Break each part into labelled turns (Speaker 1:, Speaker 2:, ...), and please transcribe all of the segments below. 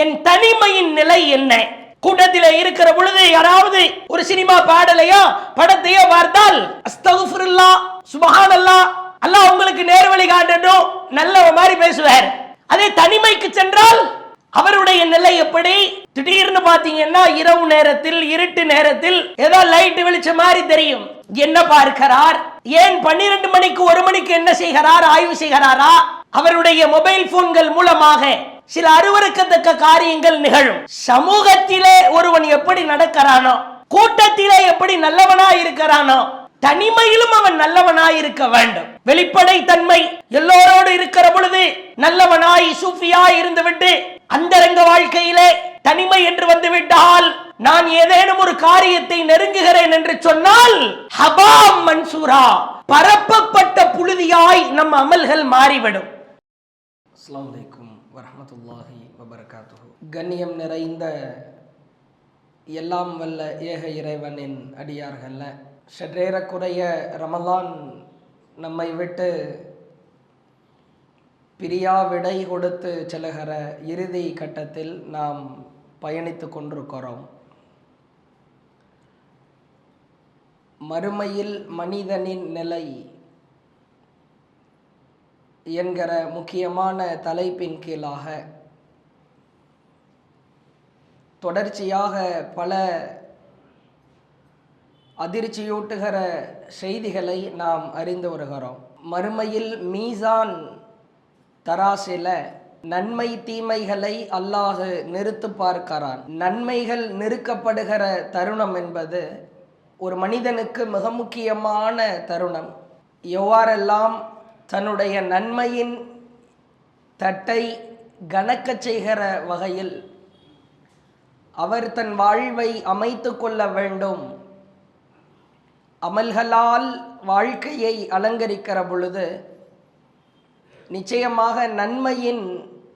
Speaker 1: என் தனிமையின் நிலை என்ன? கூட்டத்தில் இருக்கிற பொழுது யாராவது ஒரு சினிமா பாடலையோ படத்தையோ பார்த்தால் அஸ்தக்ஃபிருல்லாஹ், சுப்ஹானல்லாஹ், அல்லாஹ் உங்களுக்கு நேர்வழி காட்டட்டும், நல்ல மாதிரி பேசுவார். அதே தனிமைக்கு சென்றால் அவருடைய நிலை எப்படி? திடீர்னு பாத்தீங்கன்னா இரவு நேரத்தில், இருட்டு நேரத்தில் ஏதோ லைட் வெளிச்ச மாதிரி தெரியும். என்ன பார்க்கிறார்? ஏன் 12 மணிக்கு 1 மணிக்கு என்ன செய்கிறார்? ஆய்வு செய்கிறாரா? அவருடைய மொபைல் போன்கள் மூலமாக சில அருவருக்கத்தக்க காரியங்கள் நிகழும். சமூகத்திலே ஒருவன் எப்படி நடக்கிறானோ, கூட்டத்திலே எப்படி நல்லவனா இருக்கிறானோ, தனிமையிலும் அவன் நல்லவனாய் இருக்க வேண்டும். வெளிப்படை தன்மை எல்லோரோடு இருக்கிற பொழுது நல்லவனாய் சூஃபியாய் இருந்துவிட்டு அந்தரங்க வாழ்க்கையிலே தனிமை என்று வந்துவிட்டால், நான் ஏதேனும் ஒரு காரியத்தை நெருங்குகிறேன் என்று சொன்னால் ஹபாம் மன்சூரா, பரப்பப்பட்ட புழுதியாய் நம் அமல்கள் மாறிவிடும். அஸ்ஸலாமு அலைக்கும் வரஹ்மத்துல்லாஹி வபரகாத்துஹு. கண்ணியம் நிறைந்த எல்லாம் வல்ல ஏக இறைவனின் அடியார்கள, சற்றேறக்குறைய ரமலான் நம்மை விட்டு பிரியா விடை கொடுத்து செல்லுகிற இறுதி கட்டத்தில் நாம் பயணித்து கொண்டிருக்கிறோம். மறுமையில் மனிதனின் நிலை என்கிற முக்கியமான தலைப்பின் கீழாக தொடர்ச்சியாக பல அதிர்ச்சியூட்டுகிற செய்திகளை நாம் அறிந்து வருகிறோம். மறுமையில் மீசான் தராசில நன்மை தீமைகளை அல்லாஹ் நிறுத்து பார்க்கிறான். நன்மைகள் நிறுக்கப்படுகிற தருணம் என்பது ஒரு மனிதனுக்கு மிக முக்கியமான தருணம். எவ்வாறெல்லாம் தன்னுடைய நன்மையின் தட்டை கணக்கச் செய்கிற வகையில் அவர் தன் வாழ்வை அமைத்து கொள்ள வேண்டும். அமல்களால் வாழ்க்கையை அலங்கரிக்கிற பொழுது நிச்சயமாக நன்மையின்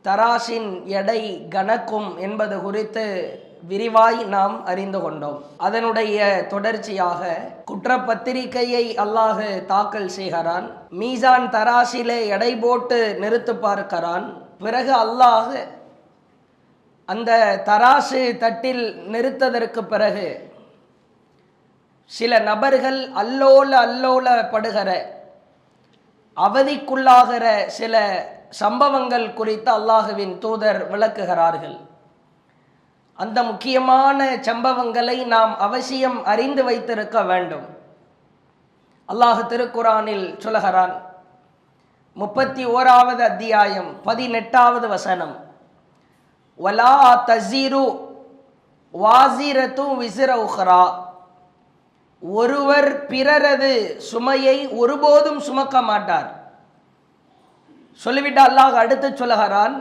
Speaker 1: தராசின் எடை கணக்கும் என்பது குறித்து விரிவாய் நாம் அறிந்து கொண்டோம். அதனுடைய தொடர்ச்சியாக குற்றப்பத்திரிகையை அல்லாஹ் தாக்கல் செய்கிறான். மீசான் தராசிலே எடை போட்டு நிறுத்து பார்க்கிறான். பிறகு அல்லாஹ் அந்த தராசு தட்டில் நிறுத்ததற்கு பிறகு சில நபர்கள் அல்லோலப்படுகிற, அவதிக்குள்ளாகிற சில சம்பவங்கள் குறித்து அல்லாஹுவின் தூதர் விளக்குகிறார்கள். அந்த முக்கியமான சம்பவங்களை நாம் அவசியம் அறிந்து வைத்திருக்க வேண்டும். அல்லாஹ் திருக்குரானில் சொல்லுகிறான், 31வது அத்தியாயம் 18வது வசனம், வலா தஸிரு வாஸிரத்து விஸ்ர உக்ரா, ஒருவர் பிறரது சுமையை ஒருபோதும் சுமக்க மாட்டார். சொல்லிவிட்டு அல்லாஹ் அடுத்து சொல்லுகிறான்,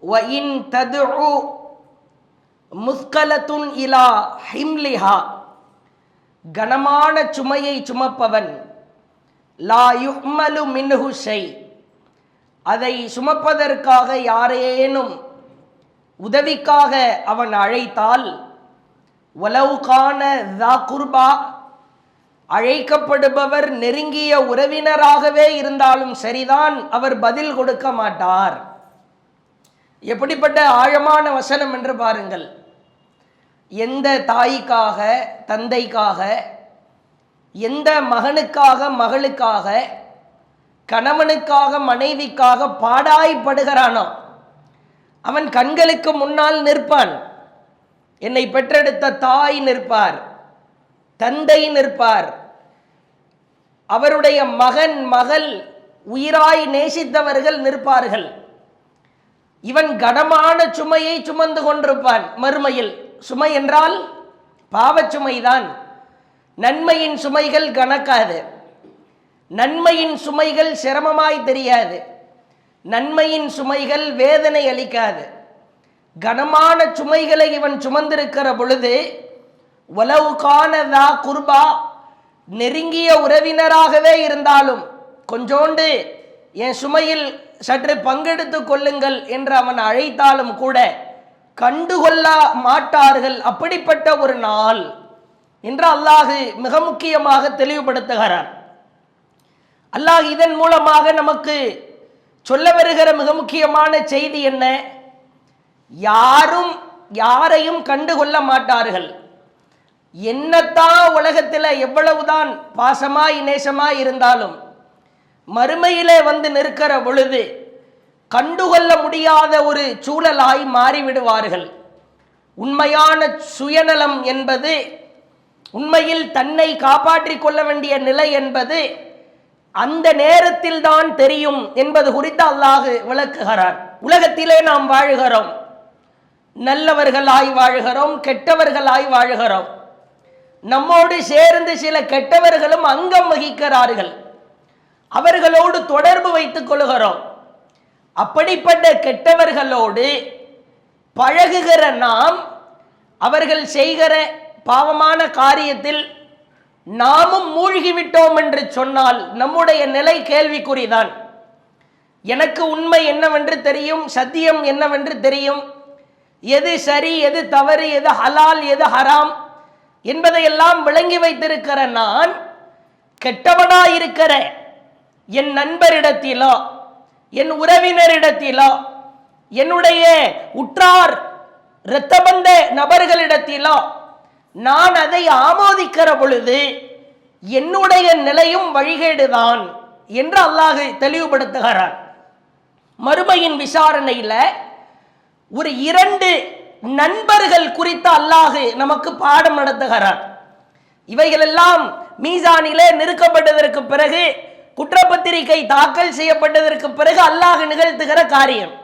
Speaker 1: வ இன் ததுஉ முஸ்கலத்துன் இலா ஹிம்லிஹா, கனமான சுமையை சுமப்பவன் லா யுஹ்மலு மின்ஹு ஷை, அதை சுமப்பதற்காக யாரேனும் உதவிக்காக அவன் அழைத்தால், வலவு கான தா குர்பா, அழைக்கப்படுபவர் நெருங்கிய உறவினராகவே இருந்தாலும் சரிதான், அவர் பதில் கொடுக்க மாட்டார். எப்படிப்பட்ட ஆழமான வசனம் என்று பாருங்கள். எந்த தாய்க்காக, தந்தைக்காக, எந்த மகனுக்காக, மகளுக்காக, கணவனுக்காக, மனைவிக்காக பாடாய்ப்படுகிறானோ அவன் கண்களுக்கு முன்னால் நிற்பான். என்னை பெற்றெடுத்த தாய் நிற்பார், தந்தை நிற்பார், அவருடைய மகன், மகள், உயிராய் நேசித்தவர்கள் நிற்பார்கள். இவன் கனமான சுமையை சுமந்து கொண்டிருப்பான். மறுமையில் சுமை என்றால் பாவச்சுமைதான். நன்மையின் சுமைகள் கணக்காது, நன்மையின் சுமைகள் சிரமமாய் தெரியாது, நன்மையின் சுமைகள் வேதனை அளிக்காது. கனமான சுமைகளை இவன் சுமந்திருக்கிற பொழுது, வலவு கானதா குர்பா, நெருங்கிய உறவினராகவே இருந்தாலும் கொஞ்சோண்டு என் சுமையில் சற்று பங்கெடுத்து கொள்ளுங்கள் என்று அவன் அழைத்தாலும் கூட கண்டுகொள்ள மாட்டார்கள். அப்படிப்பட்ட ஒரு நாள் என்று அல்லாஹ் மிக முக்கியமாக தெளிவுபடுத்துகிறார். அல்லாஹ் இதன் மூலமாக நமக்கு சொல்ல வருகிற மிக முக்கியமான செய்தி என்ன? யாரும் யாரையும் கண்டுகொள்ள மாட்டார்கள். என்னத்தான் உலகத்தில் எவ்வளவுதான் பாசமாய் நேசமாய் இருந்தாலும் மறுமையிலே வந்து நிற்கிற பொழுது கண்டுகொள்ள முடியாத ஒரு சூழலாய் மாறிவிடுவார்கள். உண்மையான சுயநலம் என்பது, உண்மையில் தன்னை காப்பாற்றிக் கொள்ள வேண்டிய நிலை என்பது அந்த நேரத்தில் தான் தெரியும் என்பது குறித்து அல்லாஹ் விளக்குகிறார். உலகத்திலே நாம் வாழுகிறோம், நல்லவர்களாய் வாழுகிறோம், கெட்டவர்களாய் வாழுகிறோம். நம்மோடு சேர்ந்து சில கெட்டவர்களும் அங்கம் வகிக்கிறார்கள், அவர்களோடு தொடர்பு வைத்துக் கொள்கிறோம். அப்படிப்பட்ட கெட்டவர்களோடு பழகுகிற நாம் அவர்கள் செய்கிற பாவமான காரியத்தில் நாமும் மூழ்கிவிட்டோம் என்று சொன்னால் நம்முடைய நிலை கேள்விக்குறிதான். எனக்கு உண்மை என்னவென்று தெரியும், சத்தியம் என்னவென்று தெரியும், எது சரி எது தவறு, எது ஹலால் எது ஹராம் என்பதையெல்லாம் விளங்கி வைத்திருக்கிற நான் கெட்டவனாயிருக்கிற என் நண்பரிடத்திலோ என் உறவினரிடத்திலோ என்னுடைய உற்றார் இரத்தபந்த நபர்களிடத்திலோ நான் அதை ஆமோதிக்கிற பொழுது என்னுடைய நிலையும் வழிகேடுதான் என்று அல்லாஹ் தெளிவுபடுத்துகிறார். மறுமையின் விசாரணையில் ஒரு 2 நண்பர்கள் குறித்து அல்லாஹ் நமக்கு பாடம் நடத்துகிறார். இவைகளெல்லாம் மீசானிலே நிறுக்கப்பட்டதற்கு பிறகு, குற்றப்பத்திரிகை தாக்கல் செய்யப்பட்டதற்கு பிறகு அல்லாஹ் நிகழ்த்துகிற காரியம்,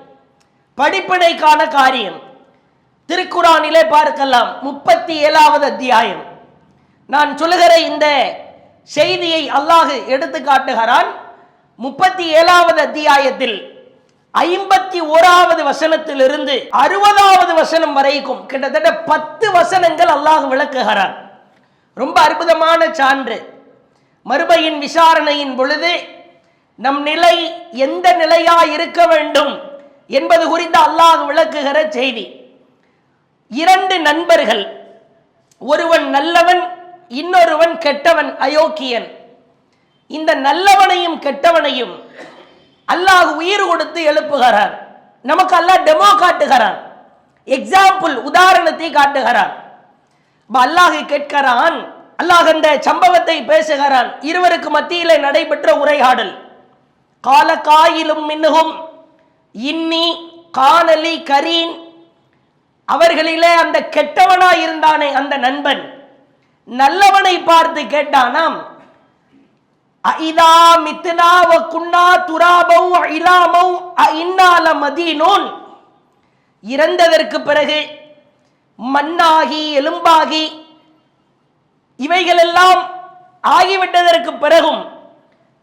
Speaker 1: படிப்பினைக்கான காரியம். திருக்குரானிலே பார்க்கலாம், 37வது அத்தியாயம். நான் சொல்லுகிற இந்த செய்தியை அல்லாஹ் எடுத்து காட்டுகிறான். 37வது அத்தியாயத்தில் 51வது வசனத்திலிருந்து 60வது வசனம் வரைக்கும் கிட்டத்தட்ட 10 வசனங்கள் அல்லாஹ் விளக்குகிறான். ரொம்ப அற்புதமான சான்று. மறுமையின் விசாரணையின் பொழுது நம் நிலை எந்த நிலையா இருக்க வேண்டும் என்பது குறித்து அல்லாஹ் விளக்குகிற செய்தி. 2 நண்பர்கள், ஒருவன் நல்லவன், இன்னொருவன் கெட்டவன், அயோக்கியன். இந்த நல்லவனையும் கெட்டவனையும் அல்லாஹ் உயிர் கொடுத்து எழுப்புகிறார். நமக்கு அல்லாஹ் டெமோ காட்டுகிறான், எக்ஸாம்பிள், உதாரணத்தை காட்டுகிறான். அல்லாஹ் கேட்கிறான், அல்லாஹ் அந்த சம்பவத்தை பேசுகிறான். இருவருக்கு மத்தியில் நடைபெற்ற உரையாடல். கால காயிலும் மின்னுகும் இன்னி காணலி கரீன். அவர்களிலே அந்த கெட்டவனாய் இருந்தானே அந்த நண்பன் நல்லவனை பார்த்து கேட்டானாம், ஐதா மித்னா வ குன்னா துராபௌ இலாமௌ இன்னால மதீனூன். இறந்ததற்கு பிறகு மண்ணாகி எலும்பாகி இவைகளெல்லாம் ஆகிவிட்டதற்கு பிறகும்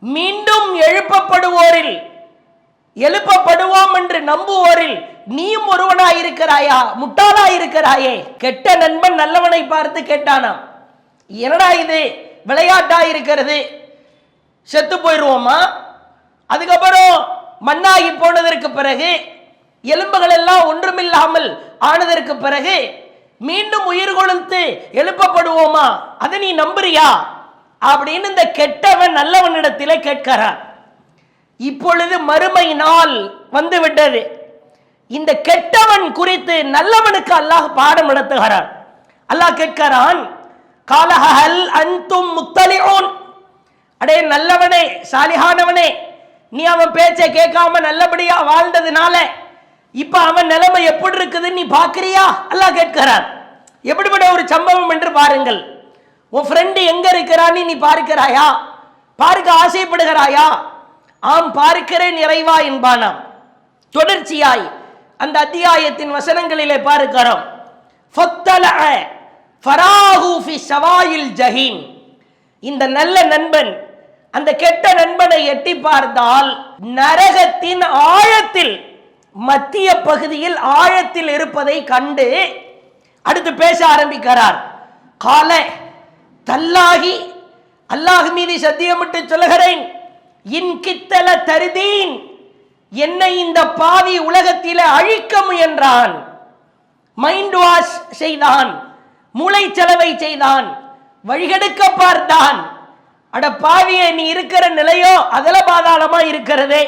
Speaker 1: மீண்டும் எழுப்பப்படுவோம் என்று நம்புவோரில் நீயும் ஒருவனாயிருக்கிறாயா, முட்டாளாயிருக்கிறாயே. கெட்ட நண்பன் நல்லவனை பார்த்து கேட்டானாம், என்னடா இது விளையாட்டாயிருக்கிறது, செத்து போயிடுவோமா? அதுக்கப்புறம் மண்ணாகி போனதற்கு பிறகு, எலும்புகள் எல்லாம் ஒன்றுமில்லாமல் ஆனதற்கு பிறகு மீண்டும் உயிர் கொழுத்து எழுப்பப்படுவோமா? அதை நீ நம்புறியா அப்படின்னு இந்த கெட்டவன் நல்லவனிடத்திலே கேட்கிறான். இப்பொழுது மறுமை நாள் வந்து விட்டது. இந்த கெட்டவன் குறித்து நல்லவனுக்கு அல்லாஹ் பாடம் நடத்துகிறான். அல்லாஹ் கேட்கிறான், காலஹல் அன்தும் முத்தலிஊன். அடே நல்லவனே, சாலிஹானவனே, நீ அவன் பேச்சை கேட்காம நல்லபடியா வாழ்ந்ததுனால இப்ப அவன் நிலைமை எப்படி இருக்குதுன்னு நீ பாக்குறியா? அல்லாஹ் கேட்கிறான். எப்படிப்பட்ட ஒரு சம்பவம் என்று பாருங்கள். உன் ஃப்ரெண்டு எங்க இருக்கிறான்னு நீ பார்க்கிறாயா? பார்க்க ஆசைப்படுகிறாயா? ஆம் பார்க்கிறேன் இறைவா என்பானாம். தொடர்ச்சியாய் அந்த அத்தியாயத்தின் வசனங்களிலே பார்க்கிறோம். ஃபத்தலஅ ஃபராஹு ஃபி ஸவாயில் ஜஹீம். இந்த நல்ல நண்பன் அந்த கெட்ட நண்பனை எட்டி பார்த்தால் நரகத்தின் ஆழத்தில், மத்திய பகுதியில் ஆழத்தில் இருப்பதை கண்டு அடுத்து பேச ஆரம்பிக்கிறார். கால தல்லாகி, அல்லாஹ் மீது சத்தியமிட்டு சொல்லுகிறேன், இன்கித்தல தருதீன், என்னை இந்த பாவி உலகத்திலே அழிக்க முயன்றான். மைண்ட் வாஷ் செய்தான், மூளை செலவை செய்தான், வழிகெடுக்க பார்த்தான். அட பாவியே, நீ இருக்கிற நிலையோ அதல பாதாளமா இருக்கிறதே.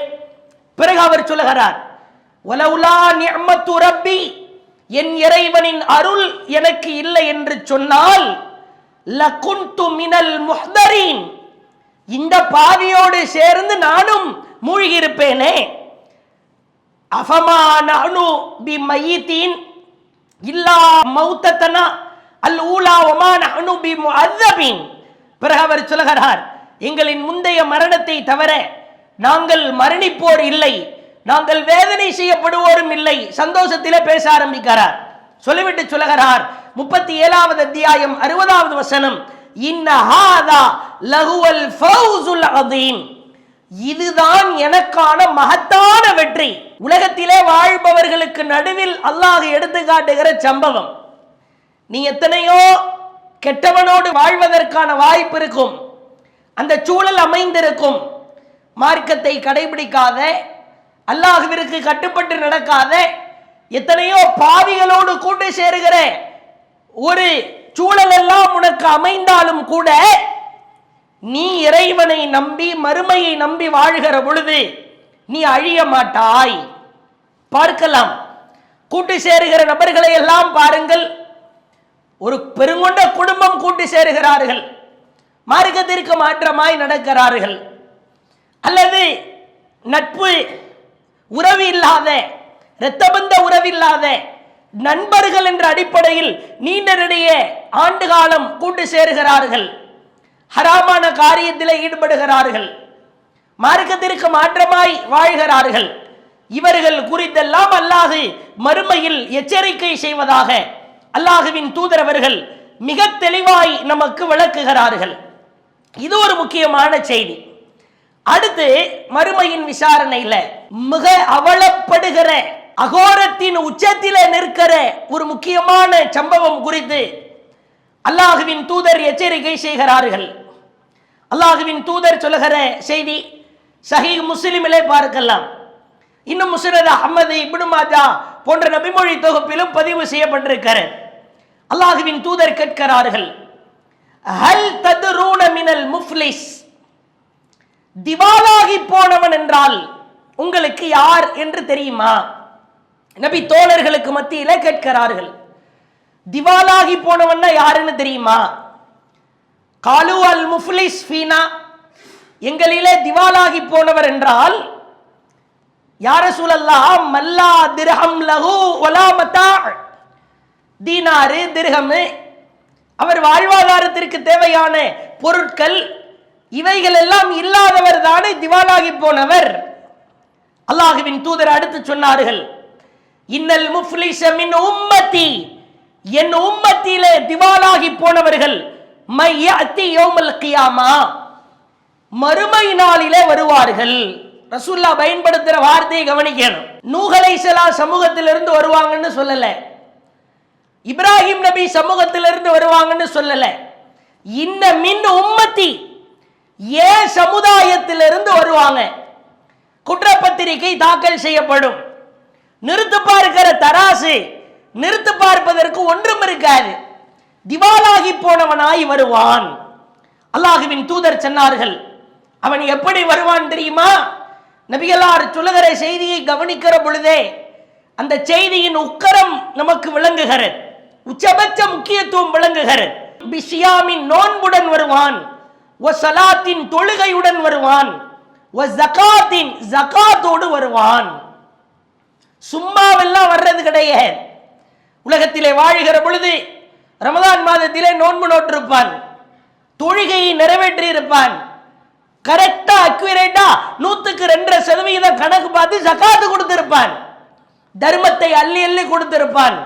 Speaker 1: பிறகு அவர் சொல்லுகிறார், வலவுலா நிஅமத்து ரப்பி என் இறைவனின் அருள் எனக்கு இல்லை என்று சொன்னால் லகுன்து மினல் முஹ்தரீன், இந்த பாவியோடு சேர்ந்து நானும் மூழ்கி இருப்பேனே. அஃபமா நஹ்னு பிமையீதீன் இல்லா மௌத்தனா அல் ஊலா வமா நஹ்னு பிமுஅzzபீன். பிறகு அவர் சொல்கிறார், எங்களின் முந்தைய மரணத்தை தவிர நாங்கள் மரணிப்போர் இல்லை, நாங்கள் வேதனை செய்யப்படுவோரும் இல்லை. சந்தோஷத்திலே பேச ஆரம்பிக்கிறார். சொல்லிவிட்டு சொல்லுகிறார் 37வது அத்தியாயம் 60வது வசனம், இன்ன ஹாதா லஹுவல் ஃபௌசுல் அதீம், இதுதான் எனக்கான மகத்தான வெற்றி. உலகத்திலே வாழ்பவர்களுக்கு நடுவில் அல்லாஹ் எடுத்து காட்டுகிற சம்பவம். நீ எத்தனையோ கெட்டவனோடு வாழ்வதற்கான வாய்ப்பு இருக்கும், அந்த சூழல் அமைந்திருக்கும். மார்க்கத்தை கடைபிடிக்காத, அல்லாஹ்விற்கு கட்டுப்பட்டு நடக்காத எத்தனையோ பாவிகளோடு கூட்டு சேருகிற ஒரு சூழல் எல்லாம் உனக்கு அமைந்தாலும் கூட நீ இறைவனை நம்பி மறுமையை நம்பி வாழ்கிற பொழுது நீ அழிய மாட்டாய். பார்க்கலாம், கூட்டு சேருகிற நபர்களை எல்லாம் பாருங்கள். ஒரு பெருங்கொண்ட குடும்பம் கூட்டு சேருகிறார்கள், மார்க்கத்திற்கு மாற்றமாய் நடக்கிறார்கள். அல்லது நட்பு உறவு இல்லாத, இரத்தபந்த உறவில்லாத நண்பர்கள் என்ற அடிப்படையில் நீண்ட நெடிய ஆண்டு காலம் கூட்டு சேருகிறார்கள், ஹராமான காரியத்தில் ஈடுபடுகிறார்கள், மார்க்கத்திற்கு மாற்றமாய் வாழ்கிறார்கள். இவர்கள் குறித்தெல்லாம் அல்லாஹ் மறுமையில் எச்சரிக்கை செய்வதாக அல்லாஹுவின் தூதரவர்கள் மிக தெளிவாய் நமக்கு விளக்குகிறார்கள். இது ஒரு முக்கியமான செய்தி. அடுத்து மறுமையின் விசாரணையில் மிக அவலப்படுகிற அகோரத்தின் உச்சத்தில் நிற்கிற ஒரு முக்கியமான சம்பவம் குறித்து அல்லாஹுவின் தூதர் எச்சரிக்கை செய்கிறார்கள். அல்லாஹுவின் தூதர் சொல்லுகிற செய்தி சஹீஹ் முஸ்லிமிலே பார்க்கலாம். இன்னும் முஸ்னத் அஹ்மது, இப்னு மாஜா போன்ற நபிமொழி தொகுப்பிலும் பதிவு செய்யப்பட்டிருக்கிறது. அல்லாஹுவின் தூதர் கேட்கிறார்கள், ஹல் தத்ரூன மினல் முஃப்லிஸ், திவாலாகி போனவன் என்றால் உங்களுக்கு யார் என்று தெரியுமா? நபி தோழர்களுக்கு மத்தியிலே கேட்கிறார்கள், திவாலாகி போனவன் யாருன்னு தெரியுமா? காலு அல் முஃப்லிஸ் ஃபீனா, எங்களிலே திவாலாகி போனவர் என்றால் யா ரசூலல்லாஹ் மல்லா திர்ஹம் லஹு வலா மதா, தீனாரு திர்ஹம் அவர் வாழ்வாதாரத்திற்கு தேவையான பொருட்கள் இவைகள் எல்லாம் இல்லாதவர் தானே திவாலாகி போனவர். அல்லாஹுவின் தூதர் அடுத்து சொன்னார்கள், இன்னல் முஃப்லிஸ மின் உம்மத்தி, என் உம்மத்திலே திவாலாகி போனவர்கள் மையத்தி யௌமல் கியாமா, மறுமை நாளிலே வருவார்கள். ரசூல்லா பயன்படுத்துற வார்த்தையை கவனிக்கணும். நூஹ் அலைஹிஸ்ஸலாம் சமூகத்திலிருந்து வருவாங்கன்னு சொல்லல, இப்ராஹிம் நபி சமூகத்திலிருந்து வருவாங்கன்னு சொல்லல. இன்ன மின் உம்மத்தி, ஏன் சமுதாயத்திலிருந்து வருவாங்க. குற்றப்பத்திரிகை தாக்கல் செய்யப்படும், நிறுத்து பார்க்கிற தராசு நிறுத்து பார்ப்பதற்கு ஒன்றும் இருக்காது. திவாலாகி போனவனாய் வருவான். அல்லாஹுவின் தூதர் சொன்னார்கள், அவன் எப்படி வருவான் தெரியுமா? நபிகளார் சொல்லுகிற செய்தியை கவனிக்கிற பொழுதே அந்த செய்தியின் உக்கரம் நமக்கு விளங்குகிறது, உச்சபட்ச முக்கியத்துவம் விளங்குகிறது. பிஸ்யாமின் நோன்புடன் வருவான், சலாத்தின் தொழுகையுடன் வருவான், ஜகாத்தின் ஜகாத்தோடு வருவான். சும்மாவெல்லாம் வர்றது கிடையாது. உலகத்திலே வாழ்கிற பொழுது ரமதான் மாதத்திலே நோன்பு நோட்டிருப்பான், தொழுகையை நிறைவேற்றி இருப்பான், கரெக்டா அக்யூரேட்டா 102% கணக்கு பார்த்து ஜகாத்து கொடுத்திருப்பான், தர்மத்தை அள்ளி அள்ளி கொடுத்திருப்பான்.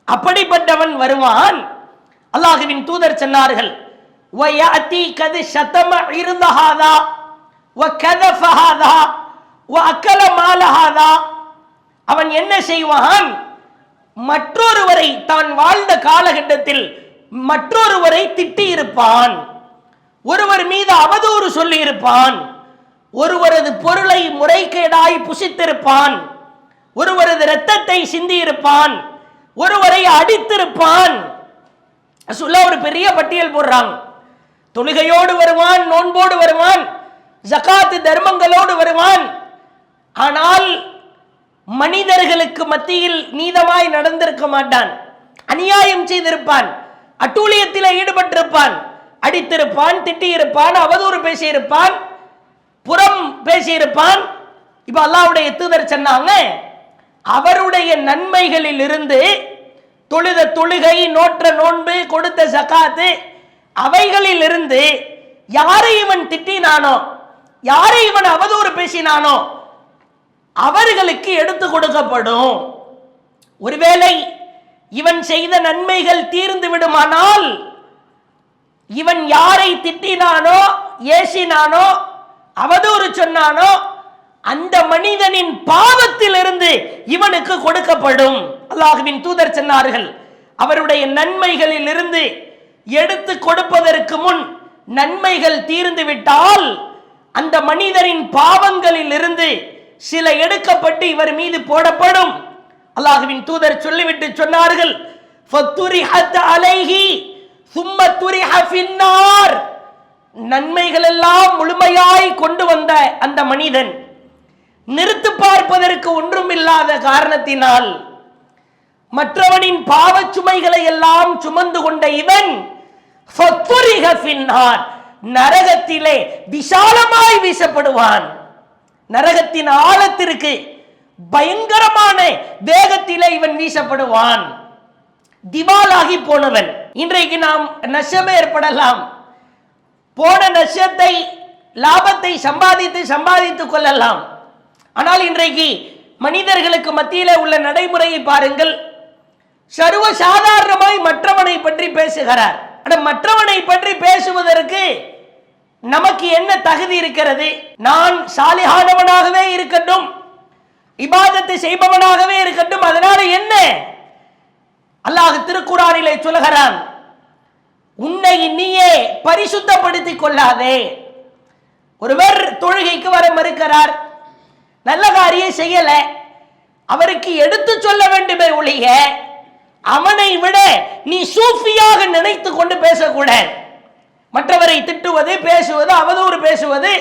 Speaker 1: அப்படிப்பட்டவன் வருவான். அல்லாஹுவின் தூதர் சொன்னார்கள், வயஅதி கத் ஷதம இர்தஹாதா வகதஃபஹாதா வஅக்கல மாலஹாதா, அவன் என்ன செய்வான்? மற்றொருவரை தான் வாழ்ந்த காலகட்டத்தில் மற்றொருவரை திட்டி இருப்பான், ஒருவர் மீது அவதூறு சொல்லி இருப்பான், ஒருவரது பொருளை முறைகேடாய் புசித்திருப்பான், ஒருவரது இரத்தத்தை சிந்தி இருப்பான், ஒருவரை அடித்திருப்பான். சொல்ல ஒரு பெரிய பட்டியல் போடுறாங்க. தொழுகையோடு வருவான், நோன்போடு வருவான், ஜகாத் தர்மங்களோடு வருவான். ஆனால் மனிதர்களுக்கு மத்தியில் நீதமாய் நடந்திருக்க மாட்டான், அநியாயம் செய்திருப்பான், அட்டூழியத்தில் ஈடுபட்டிருப்பான், அடித்திருப்பான், திட்டியிருப்பான், அவதூறு பேசியிருப்பான், புறம் பேசியிருப்பான். இப்ப அல்லாஹ்வுடைய தூதர் சொன்னாங்க, அவருடைய நன்மைகளில் இருந்து தொழுத தொழுகை, நோற்ற நோன்பு, கொடுத்த ஜகாத்து, அவைகளில் இருந்து யாரை இவன் திட்டினானோ, யாரை இவன் அவதூறு பேசினானோ அவர்களுக்கு எடுத்து கொடுக்கப்படும். ஒருவேளை இவன் செய்த நன்மைகள் தீர்ந்து விடுமானால், இவன் யாரை திட்டினானோ, ஏசினானோ, அவதூறு சொன்னானோ அந்த மனிதனின் பாவத்தில் இருந்து இவனுக்கு கொடுக்கப்படும். அல்லாஹ்வின் தூதர் சொன்னார்கள், அவருடைய நன்மைகளில் இருந்து எடுத்து கொடுப்பதற்கு முன் நன்மைகள் தீர்ந்து விட்டால் அந்த மனிதரின் பாவங்களில் இருந்து சில எடுக்கப்பட்டு இவர் மீது போடப்படும். அல்லாஹ்வின் தூதர் சொல்லிவிட்டு சொன்னார்கள், ஃபத்துரிஹத் அலைஹி சும்ம துரிஹ ஃபின்னார். நன்மைகள் எல்லாம் முழுமையாய் கொண்டு வந்த அந்த மனிதன் நிறுத்து பார்ப்பதற்கு ஒன்றுமில்லாத காரணத்தினால் மற்றவனின் பாவச் சுமைகளை எல்லாம் சுமந்து கொண்ட இவன் ஃபத்துரிஹ ஃபின்னார், நரகத்திலே விசாலமாய் வீசப்படுவான். நரகத்தின் ஆழத்திற்கு பயங்கரமான வேகத்திலே இவன் வீசப்படுவான். திவாலாகி போனவன். இன்றைக்கு நாம் நஷ்டம் ஏற்படலாம், போன நஷ்டத்தை லாபத்தை சம்பாதித்துக் கொள்ளலாம். ஆனால் இன்றைக்கு மனிதர்களுக்கு மத்தியிலே உள்ள நடைமுறையை பாருங்கள். சர்வ சாதாரணமாய் மற்றவனை பற்றி பேசுகிறார். மற்றவனை பற்றி பேசுவதற்கு நமக்கு என்ன தகுதி இருக்கிறது? நான் சாலிஹானவனாகவே இருக்கட்டும், இபாதத்தை செய்பவனாகவே இருக்கட்டும், அதனால என்ன? அல்லாஹ் திருக்குர்ஆனிலே சொல்கிறான், உன்னை நீயே பரிசுத்தப்படுத்திக் கொள்ளாதே. ஒருவர் தொழுகைக்கு வர மறுக்கிறார், நல்ல காரியம் செய்யல, அவருக்கு எடுத்து சொல்ல வேண்டுமே ஒழிய அவனை விட நீ சூஃபியாக நினைத்து கொண்டு பேசக்கூடாது. மற்றவரை திட்டுவது, பேசுவது, அவதூறு பேசுவது.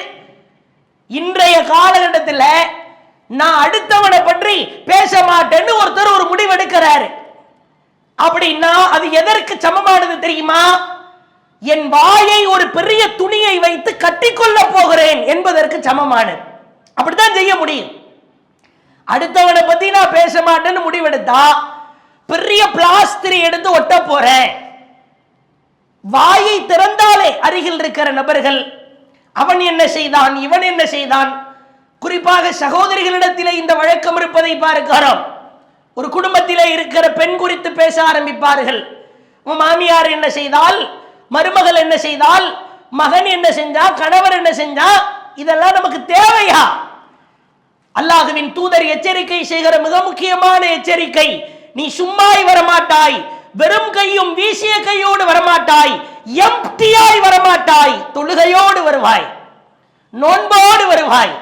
Speaker 1: இன்றைய காலகட்டத்தில் நான் அடுத்தவனை பற்றி பேச மாட்டேன்னு ஒருத்தர் ஒரு முடிவெடுக்கிறாரு. அப்படின்னா அது எதற்கு சமமானது தெரியுமா? என் வாயை ஒரு பெரிய துணியை வைத்து கட்டிக்கொள்ள போகிறேன் என்பதற்கு சமமானது. அப்படித்தான் செய்ய முடியும். அடுத்தவனை பத்தி நான் பேச மாட்டேன்னு முடிவெடுத்தா பெரிய பிளாஸ்திரி எடுத்து ஒட்ட போறேன். வாயை திறந்தாலே அருகில் இருக்கிற நபர்கள் அவன் என்ன செய்தான், இவன் என்ன செய்தான். குறிப்பாக சகோதரிகளிடத்திலே இந்த வழக்கம் இருப்பதை பார்க்கிறோம். ஒரு குடும்பத்திலே இருக்கிற பெண் குறித்து பேச ஆரம்பிப்பார்கள். மாமியார் என்ன செய்தால், மருமகள் என்ன செய்தால், மகன் என்ன செஞ்சா, கணவர் என்ன செஞ்சா, இதெல்லாம் நமக்கு தேவையா? அல்லாஹ்வின் தூதர் எச்சரிக்கை செய்கிற மிக முக்கியமான எச்சரிக்கை, நீ சும்மாய் வரமாட்டாய், வெறும் கையும் வீசிய கையோடு வரமாட்டாய், எம்டியாய் வரமாட்டாய், தொழுகையோடு வருவாய், நோன்போடு வருவாய்,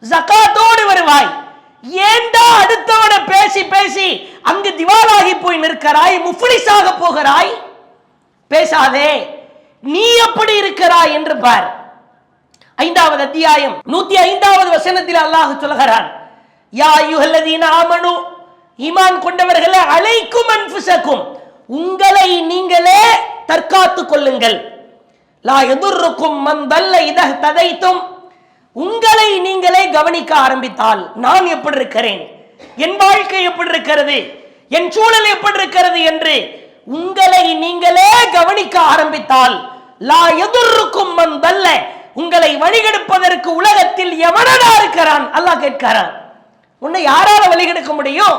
Speaker 1: ஜகாத்தோடு வருவாய். ஏண்டா அடுத்தவனை பேசி பேசி அங்கு திவாலாகி போய் நிற்கிறாய், முஃப்லிஸாக போகிறாய்? பேசாதே, நீ எப்படி இருக்கிறாய் என்று பார். 5வது அத்தியாயம் 105வது வசனத்தில் அல்லாஹ் சொல்கிறான், யா அய்யுஹல்லதீன ஆமனு, ஈமான் கொண்டவர்களே, அலைக்கும் அன்ஃபுஸக்கும், உங்களை நீங்களே தற்காத்துக் கொள்ளுங்கள். லா யதுர்ருக்கும் மன் தல்ல இதா ததைத்தும், உங்களை நீங்களே கவனிக்க ஆரம்பித்தால் நான் எப்படி இருக்கிறேன், என் வாழ்க்கை எப்படி இருக்கிறது, என் சூழல் எப்படி இருக்கிறது என்று உங்களை நீங்களே கவனிக்க ஆரம்பித்தால், லா யதுர்ருக்கும் மன் தல்ல, உங்களை வழிகெடுப்பதற்கு உலகத்தில் எவனடா இருக்கிறான்? அல்லாஹ் கேட்கிறான். உன்னை யாரால வழிகெடுக்க முடியும்?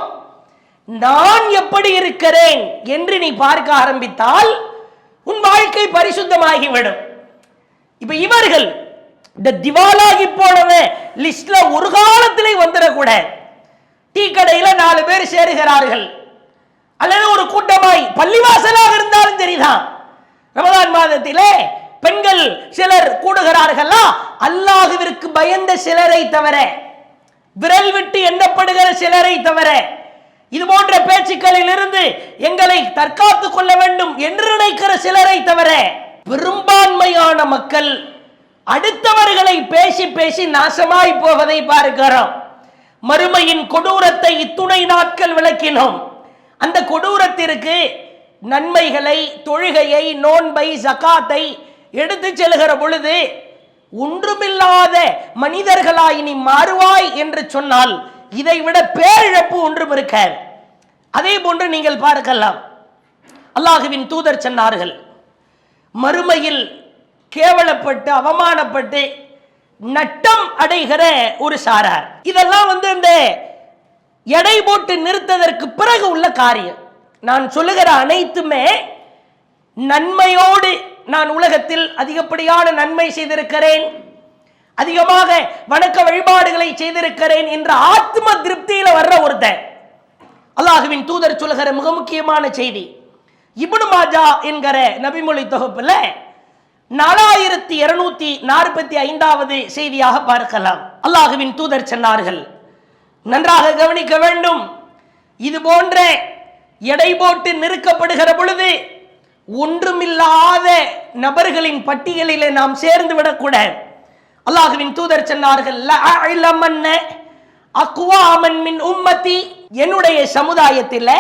Speaker 1: நான் எப்படி இருக்கிறேன் என்று நீ பார்க்க ஆரம்பித்தால் உன் வாழ்க்கை பரிசுத்தமாகிவிடும். இப்ப இவர்கள் இந்த திவாலாகி போனவன் லிஸ்ட்ல ஒரு காலத்திலே வந்துடக்கூட. டீ கடையில 4 பேர் சேருகிறார்கள், அல்லது ஒரு கூட்டமாய் பள்ளிவாசலாக இருந்தாலும் சரிதான். ரமலான் மாதத்திலே பெண்கள் சிலர் கூடுகிறார்களா, அல்லாஹ்விற்கு பயந்த சிலரை தவிர, விரல் விட்டு எண்ணப்படுகிற சிலரை தவிர, இது போன்ற பேச்சுக்களில் இருந்து எங்களை தற்காத்துக் கொள்ள வேண்டும் என்று நினைக்கிற சிலரை தவிர பெரும்பான்மையான மக்கள் அடுத்தவர்களை பேசி பேசி நாசமாய் போவதை பார்க்கிறோம். மறுமையின் கொடூரத்தை இத்துணை நாட்கள் விளக்கினோம். அந்த கொடூரத்திற்கு நன்மைகளை, தொழுகையை, நோன்பை, ஜகாத்தை எடுத்து செல்கிற பொழுது ஒன்றுமில்லாத மனிதர்களாய் நீ மாறுவாய் என்று சொன்னால் இதைவிட பேரிழப்பு ஒன்றும் இருக்காது. அதே போன்று நீங்கள் பார்க்கலாம், அல்லாஹுவின் தூதர் சொன்னார்கள், மறுமையில் கேவலப்பட்டு அவமானப்பட்டு நட்டம் அடைகிற ஒரு சாரார். இதெல்லாம் இந்த எடை போட்டு நிறுத்ததற்கு பிறகு உள்ள காரியம். நான் சொல்லுகிற அனைத்துமே நன்மையோடு, நான் உலகத்தில் அதிகப்படியான நன்மை செய்திருக்கிறேன், அதிகமாக வணக்க வழிபாடுகளை செய்திருக்கிறேன் என்ற ஆத்ம திருப்தியில வர்ற ஒருத்தன். அல்லாஹுவின் தூதர் சொல்லுகிற மிக முக்கியமான செய்தி, இப்னு மாஜா என்கிற நபிமொழி தொகுப்புல 4245வது செய்தியாக பார்க்கலாம். அல்லாஹுவின் தூதர் சொன்னார்கள், நன்றாக கவனிக்க வேண்டும், இது போன்ற எடை போட்டு நிறுக்கப்படுகிற பொழுது ஒன்றுமில்லாத நபர்களின் பட்டியலில் நாம் சேர்ந்து விடக்கூடாது. அல்லாஹுவின் தூதர் சொன்னார்கள், அக்வாமன் மின் உம்மதி, என்னுடைய சமுதாயத்தில்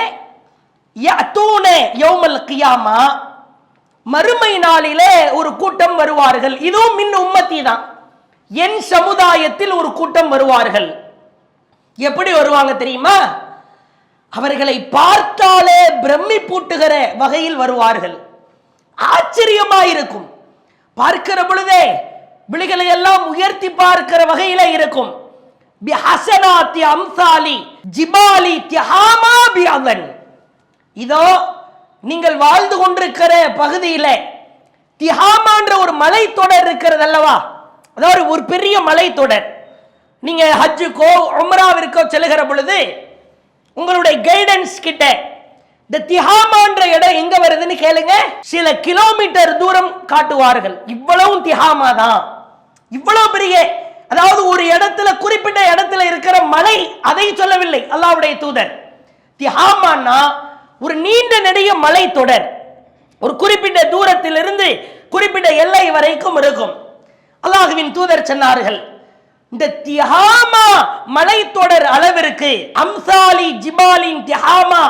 Speaker 1: யஅதூன யௌமல் கியாமா, மறுமை நாளிலே ஒரு கூட்டம் வருவார்கள். இதுவும் மின் உம்மதி தான், என் சமுதாயத்தில் ஒரு கூட்டம் வருவார்கள். எப்படி வருவாங்க தெரியுமா? அவர்களை பார்த்தாலே பிரம்மி பூட்டுகிற வகையில் வருவார்கள். ஆச்சரியமாயிருக்கும், பார்க்கிற பொழுதே விழிகளை எல்லாம் உயர்த்தி பார்க்கிற வகையில இருக்கும். பிஹஸனாத்தி அம்சாலி ஜிபாலி திஹாமா பிஅதன், இதோ நீங்கள் வாழ்ந்து கொண்டிருக்கிற பகுதியில திஹாமான்ற ஒரு மலை தொடர் இருக்கிறது அல்லவா, அதாவது ஒரு பெரிய மலை தொடர். நீங்க ஹஜ்ஜுக்கோ உம்ராவிற்கோ செல்லுகிற பொழுது உங்களுடைய கைடன்ஸ் கிட்ட இந்த திஹாமான்ற இடம் எங்க வருதுன்னு கேளுங்க, சில கிலோமீட்டர் தூரம் காட்டுவார்கள். இவ்வளவு திஹாமா தான், இவ்வளவு பெரிய, அதாவது ஒரு இடத்துல, குறிப்பிட்ட இடத்துல இருக்கிற மலை, அதை சொல்லவில்லை அல்லாஹ்வுடைய தூதர். திஹாமான்னா ஒரு நீண்ட நெடிய மலை தொடர், ஒரு குறிப்பிட்ட தூரத்திலிருந்து குறிப்பிட்ட எல்லை வரைக்கும் இருக்கும். அல்லாஹ்வின் தூதர் சொன்னார்கள், இந்த திஹாமா மலை தொடர் அளவிற்கு அம்சாலி ஜிபாலின் திஹாமா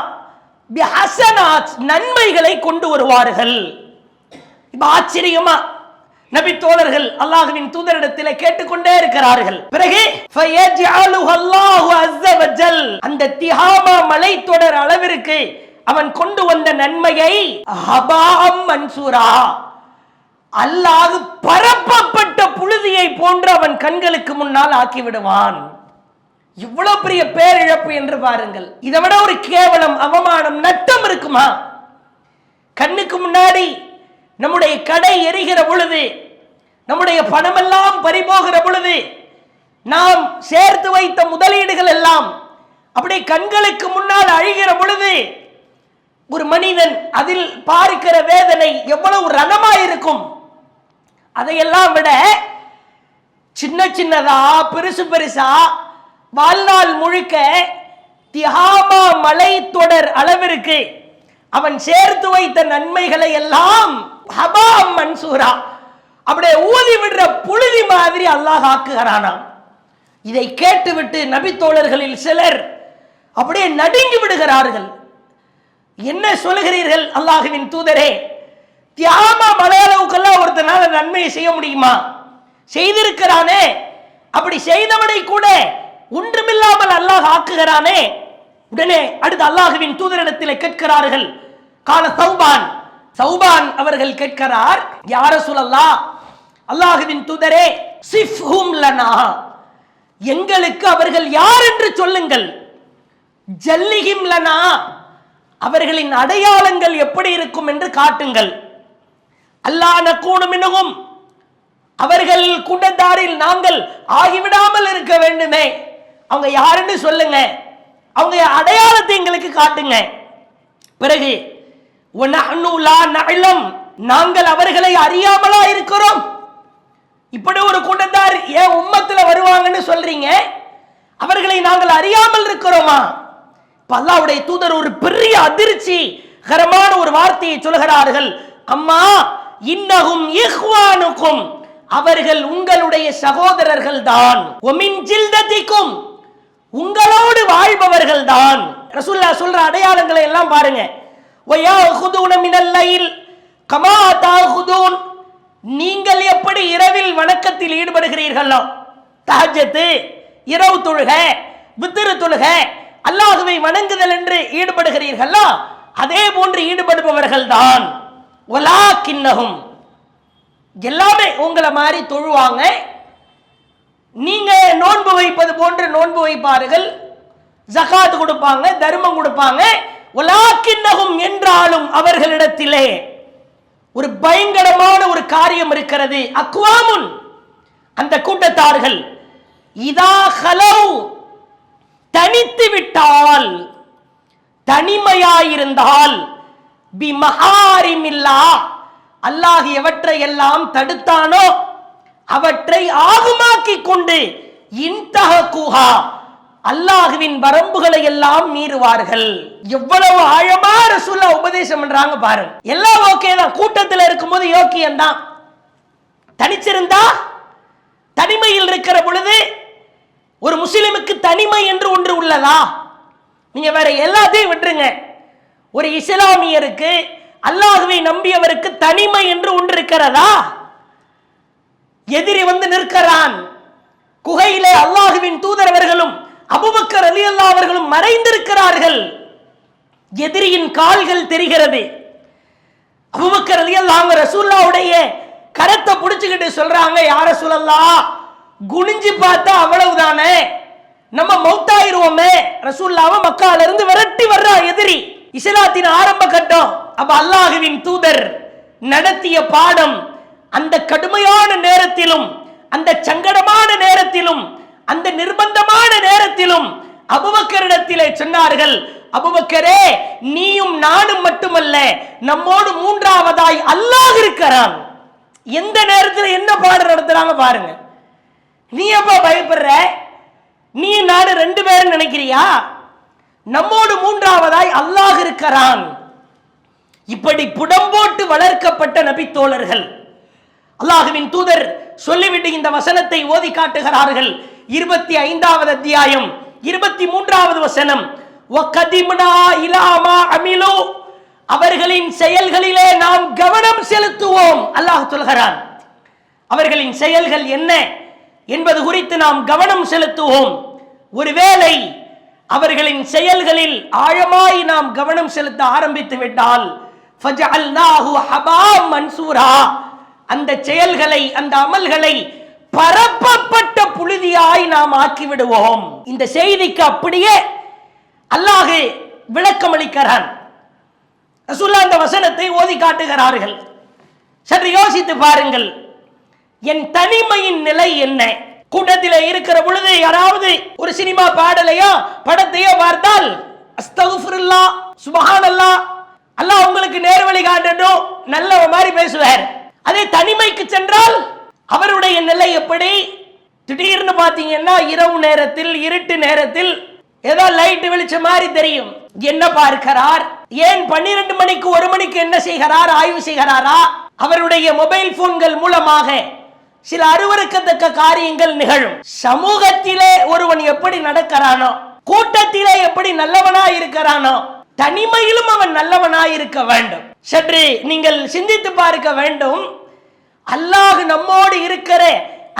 Speaker 1: பிஹஸனாத், நன்மைகளை கொண்டு வருவார்கள். இப்ப ஆச்சரியமா நபி தோழர்கள் அல்லாஹ்வின் தூதரிடத்தில் கேட்டுக்கொண்டே இருக்கிறார்கள். பிறகு ஃபயஜஅலுஹு அல்லாஹு அஸ்ஸ வஜல், அந்த திஹாமா மலை தொடர் அளவிற்கு அவன் கொண்டு வந்த நன்மையை ஹபாஅம் மன்சூரா, அல்லாஹ் பரப்பப்பட்ட புழுதியை போன்று அவன் கண்களுக்கு முன்னால் ஆக்கி விடுவான். இவ்வளவு பெரிய பேரிழப்பு என்று பாருங்கள். இதை விட ஒரு கேவலம், அவமானம், நட்டம் இருக்குமா? கண்ணுக்கு முன்னாடி நம்முடைய கடை எரிகிற பொழுது, நம்முடைய பணமெல்லாம் பறிபோகிற பொழுது, நாம் சேர்த்து வைத்த முதலீடுகள் எல்லாம் அப்படியே கண்களுக்கு முன்னால் அழிகிற பொழுது ஒரு மனிதன் அதில் பார்க்கிற வேதனை எவ்வளவு ரணமாயிருக்கும். அதையெல்லாம் விட சின்ன சின்னதா பெருசு பெருசா வாழ்நாள் முழுக்க திஹாமா மலை தொடர் அளவிற்கு அவன் சேர்த்து வைத்த நன்மைகளை எல்லாம் ஹபா மன்சூரா, அப்படியே ஊதி விடுற புழுதி மாதிரி அல்லாஹ் ஆக்குகிறானாம். இதை கேட்டுவிட்டு நபி தோழர்களில் சிலர் அப்படியே நடுங்கி விடுகிறார்கள். என்ன சொல்லுகிறீர்கள் அல்லாஹ்வின் தூதரே? தியாமா மலையளவுக்கெல்லாம் ஒருத்தனால நன்மையை செய்ய முடியுமா? செய்திருக்கிறானே, அப்படி செய்தவனை கூட ஒன்றுமில்லாமல் அல்லாஹ் ஆக்குகிறானே. உடனே அடுத்து அல்லாஹ்வின் தூதரிடத்தில் கேட்கிறார்கள். கால சௌபான் அவர்கள் கேட்கிறார், யா ரசூலல்லாஹ், அல்லாஹ்வின் தூதரே, சிஃப்ஹும் லனா, எங்களுக்கு அவர்கள் யார் என்று சொல்லுங்கள். ஜல்லிஹிம் லனா, அவர்களின் அடையாளங்கள் எப்படி இருக்கும் என்று காட்டுங்கள். அல்லாஹ் நகூனு மின்ஹும், அவர்கள் கூட்டத்தாரில் நாங்கள் ஆகிவிடாமல் இருக்க வேண்டுமே. அவங்க யாருன்னு சொல்லுங்க, அவங்க அடையாளத்தை எங்களுக்கு காட்டுங்க. பிறகு வநஹ்னு லா நஅலம், நாங்கள் அவர்களை அறியாமலா இருக்கிறோம். இப்படி ஒரு கூட்டத்தார் ஏன் உம்மத்துல வருவாங்கன்னு சொல்றீங்க, அவர்களை நாங்கள் அறியாமல் இருக்கிறோமா? அல்லாஹ்வுடைய தூதர் ஒரு பெரிய அதிர்ச்சிகரமான ஒரு வார்த்தையை சொல்கிறார்கள். அம்மா இன்னஹும் இஹ்வானுக்கும், அவர்கள் உங்களுடைய சகோதரர்கள் தான். ஒமின் ஜில்ததிக்கும், உங்களோடு வாழ்பவர்கள் தான். ரசூலுல்லாஹ் சொல்ற அடையாளங்களை எல்லாம் பாருங்க. வயாஹுதுன மினல் லைல் கமா தாஹுதுன், நீங்கள் எப்படி இரவில் வணக்கத்தில் ஈடுபடுகிறீர்களோ, தஹஜ்ஜத், இரவு தொழுகை, வித்ர் தொழுகை, அல்லாஹ்வை வணங்குதல் என்று ஈடுபடுகிறீர்களோ அதே போன்று ஈடுபடுபவர்கள் தான். வலாக்கின்னஹும், எல்லாமே உங்களை மாதிரி தொழுவாங்க, நீங்க நோன்பு வைப்பது போன்று நோன்பு வைப்பார்கள், ஜகாத் கொடுப்பாங்க, தர்மம் கொடுப்பாங்க. வலாக்கின்னஹும் என்றாலும் அவர்களிடத்திலே ஒரு பயங்கரமான ஒரு காரியம் இருக்கிறது. அக்வாமுன், அந்த கூட்டத்தார்கள், இதா ஹலவ், தனித்து விட்டால், தனிமையாயிருந்தால், பிமஹாரிமில்லா, அல்லாஹ் எவற்றை எல்லாம் தடுத்தானோ அவற்றை ஆகுமாக்கி கொண்டு, இன்தஹகுஹா, அல்லாஹ்வின் வரம்புகளை எல்லாம் மீறுவார்கள். எவ்வளவு ஆழமா ரசூலுல்லாஹ் உபதேசம் பண்றாங்க பாருங்க. எல்லாம் ஓகே தான், கூட்டத்தில் இருக்கும்போது யோக்கியம் தான். தனிச்சிருந்தா, தனிமையில் இருக்கிற பொழுது, ஒரு முஸ்லிமுக்கு தனிமை என்று ஒன்று உள்ளதா? நீங்க வேற எல்லாத்தையும் விட்டுருங்க. ஒரு இஸ்லாமியருக்கு, அல்லாஹ்வை நம்பியவருக்கு தனிமை என்று ஒன்று இருக்கிறதா? எதிரி வந்து நிற்கிறான், குகையிலே அல்லாஹ்வின் தூதரவர்களும் அபூபக்கர் ரலியல்லாஹு அவர்களும் மறைந்திருக்கிறார்கள், எதிரியின் கால்கள் தெரிகிறது. அபூபக்கர் ரலியல்லாஹு ரசூலுல்லாஹ்வுடைய கரத்தை பிடிச்சுக்கிட்டு சொல்றாங்க, யா ரசூலல்லாஹ், குனிஞ்சு பார்த்தா அவ்வளவுதானே, நம்ம மௌத்தாயிருவோமே. ரசூலுல்லாஹ்வை மக்கால இருந்து விரட்டி வர்றா எதிரி. இஸ்லாத்தின் ஆரம்ப கட்டம். அப்ப அல்லாஹ்வின் தூதர் நடத்திய பாடம், அந்த கடுமையான நேரத்திலும், அந்த சங்கடமான நேரத்திலும், அந்த நிர்பந்தமான நேரத்திலும் அபூபக்கரிடத்திலே சொன்னார்கள், அபூபக்கரே, நீயும் நானும் மட்டுமல்ல, நம்மோடு மூன்றாவதாய் அல்லாஹ் இருக்கிறான். எந்த நேரத்தில் என்ன பாடம் நடத்துறாங்க பாருங்க. நீ எப்ப பயப்படுற? நீ நாடு ரெண்டு பேரும் நினைக்கிறியா? நம்மோடு மூன்றாவதாய் அல்லாஹ் இருக்கிறான். இப்படி புடம்போட்டு வளர்க்கப்பட்ட நபி தோழர்கள். அல்லாஹ்வின் தூதர் சொல்லிவிட்டு இந்த வசனத்தை ஓதி காட்டுகிறார்கள். 25வது அத்தியாயம் 23வது வசனம், வகதிம்னா இலா மா அமிலு, அவர்களின் செயல்களிலே நாம் கவனம் செலுத்துவோம். அல்லாஹ் சொல்கிறான், அவர்களின் செயல்கள் என்ன என்பது குறித்து நாம் கவனம் செலுத்துவோம். ஒருவேளை அவர்களின் செயல்களில் ஆழமாய் நாம் கவனம் செலுத்த ஆரம்பித்து விட்டால், ஃபஜஅல்நாஹு ஹபாம் மன்சூரா, அந்த செயல்களை, அந்த அமல்களை பரப்பப்பட்ட புழுதியாய் நாம் ஆக்கிவிடுவோம். இந்த செய்திக்கு அப்படியே அல்லாஹ் விளக்கம் அளிக்கிறான். ரசூலுல்லாஹ் அந்த வசனத்தை ஓதி காட்டுகிறார்கள். சற்று யோசித்து பாருங்கள், என் தனிமையின் நிலை என்ன? கூட்டத்தில் இருக்கிற பொழுது யாராவது ஒரு சினிமா பாடலையோ படத்தையோ பார்த்தால், அஸ்தக்ஃபிருல்லாஹ், சுப்ஹானல்லாஹ், அல்லாஹ் உங்களுக்கு நேர்வழி காட்டட்டும், நல்ல மாதிரி பேசுவார். அதே தனிமைக்கு சென்றால் அவருடைய நிலை எப்படி? திடீர்னு பார்த்தீங்கன்னா இரவு நேரத்தில், இருட்டு நேரத்தில் ஏதோ லைட் வெளிச்ச மாதிரி தெரியும். என்ன பார்க்கிறார்? ஏன் 12 மணிக்கு 1 மணிக்கு என்ன செய்கிறார்? ஆய்வு செய்கிறாரா? அவருடைய மொபைல் போன்கள் மூலமாக சில அருவருக்கத்தக்க காரியங்கள் நிகழும். சமூகத்திலே ஒருவன் எப்படி நடக்கிறானோ, கூட்டத்திலே எப்படி நல்லவனாய் இருக்கிறானோ, தனிமையிலும் அவன் நல்லவனாய் இருக்க வேண்டும். சற்று நீங்கள் சிந்தித்து பார்க்க வேண்டும். அல்லாஹ் நம்மோடு இருக்கிற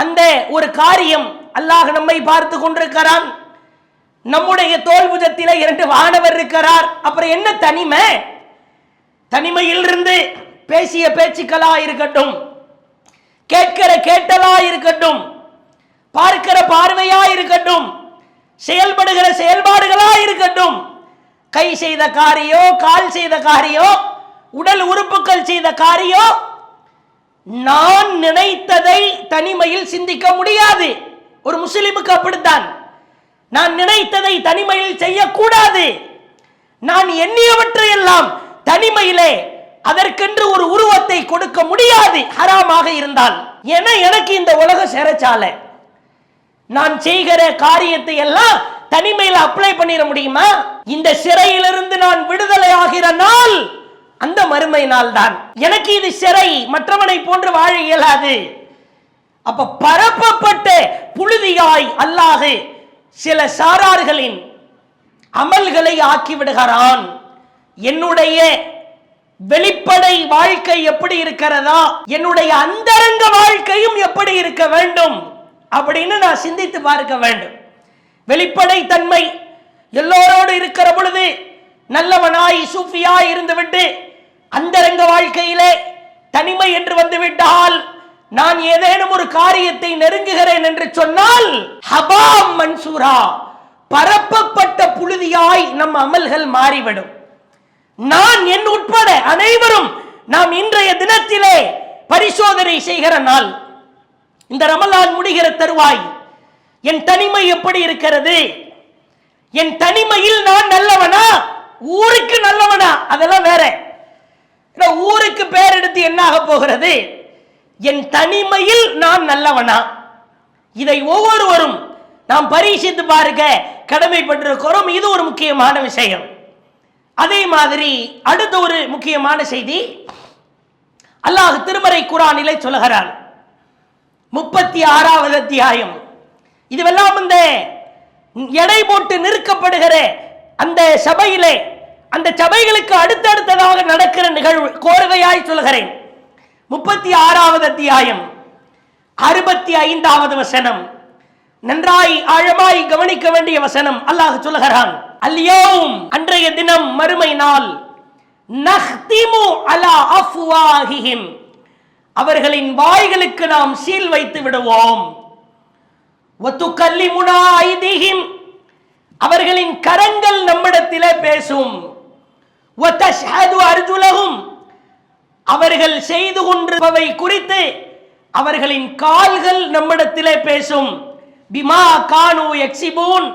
Speaker 1: அந்த ஒரு காரியம், அல்லாஹ் நம்மை பார்த்து கொண்டிருக்கிறான். நம்முடைய தோல்புஜத்திலே 2 வானவர் இருக்கிறார். அப்புறம் என்ன தனிமை? தனிமையில் இருந்து பேசிய பேச்சுக்களா இருக்கட்டும், கேட்கிற கேட்டலா இருக்கட்டும், பார்க்கிற பார்வையா இருக்கட்டும், செயல்படுகிற செயல்பாடுகளா இருக்கட்டும், கை செய்த காரியோ, கால் செய்த காரியோ, உடல் உறுப்புகள் செய்த காரியோ, நான் நினைத்ததை தனிமையில் சிந்திக்க முடியாது. ஒரு முஸ்லிமுக்கு அப்படித்தான். நான் நினைத்ததை தனிமையில் செய்யக்கூடாது. நான் எண்ணியவற்றை எல்லாம் தனிமையிலே அதற்கென்று ஒரு உருவத்தை கொடுக்க முடியாது, ஹராமாக இருந்தால். ஏன்னா எனக்கு இந்த உலக சிறைச்சாலை. நான் செய்கிற காரியத்தை எல்லாம் தனிமையில் அப்ளை பண்ணிட முடியுமா? இந்த சிறையிலிருந்து நான் விடுதலை ஆகிற நாள் அந்த மறுமை நாள் தான். எனக்கு இது சிறை, மற்றவனை போன்று வாழ இயலாது. அப்ப பரப்பப்பட்ட புழுதியாய் அல்லாஹ் சில சாரார்களின் அமல்களை ஆக்கிவிடுகிறான். என்னுடைய வெளிப்படை வாழ்க்கை எப்படி இருக்கிறதா, என்னுடைய அந்தரங்க வாழ்க்கையும் எப்படி இருக்க வேண்டும் அப்படின்னு நான் சிந்தித்து பார்க்க வேண்டும். வெளிப்படை தன்மை எல்லோரோடு இருக்கிற பொழுது நல்லவனாய் சூஃபியாய் இருந்துவிட்டு அந்தரங்க வாழ்க்கையிலே தனிமை என்று வந்துவிட்டால், நான் ஏதேனும் ஒரு காரியத்தை நெருங்குகிறேன் என்று சொன்னால் ஹபாம் மன்சூரா, பரப்பப்பட்ட புழுதியாய் நம் அமல்கள் மாறிவிடும். நான் என் உட்பட அனைவரும் நாம் இன்றைய தினத்திலே பரிசோதனை செய்கிற நாள். இந்த ரமலான் முடிகிற தருவாய் என் தனிமை எப்படி இருக்கிறது? என் தனிமையில் நான் நல்லவனா, ஊருக்கு நல்லவனா? அதெல்லாம் வேற. ஊருக்கு பேர் எடுத்து என்ன ஆக போகிறது? என் தனிமையில் நான் நல்லவனா? இதை ஒவ்வொருவரும் நாம் பரீட்சித்து பார்க்க கடமைப்பட்டிருக்கிறோம். இது ஒரு முக்கியமான விஷயம். அதே மாதிரி அடுத்த ஒரு முக்கியமான செய்தி, அல்லாஹ் திருமறை குர்ஆனிலே சொல்கிறான். 36வது அத்தியாயம். இதுவெல்லாம் இந்த எடை போட்டு நிற்கப்படுகிற அந்த சபையிலே, அந்த சபைகளுக்கு அடுத்தடுத்ததாக நடக்கிற நிகழ்வு கோர்வையாய் சொல்கிறேன். 36வது அத்தியாயம் 65வது வசனம், நன்றாய் ஆழமாய் கவனிக்க வேண்டிய வசனம். அல்லாஹ் சொல்கிறான், அல்யௌம், அன்றைய தினம், மறுமை நாள், நஹ்திமு அலா அஃப்வாஹிஹிம், அவர்களின் வாய்களுக்கு நாம் சீல் வைத்து விடுவோம். வதுகல்லிமுனா ஐதிஹிம், அவர்களின் கரங்கள் நம்மிடத்திலே பேசும். வதஷ்ஹது அர்ஜுலஹும், அவர்கள் செய்து கொண்டிருப்பவை குறித்து அவர்களின் கால்கள் நம்மிடத்திலே பேசும். பிமா கானு யக்ஸிபூன்,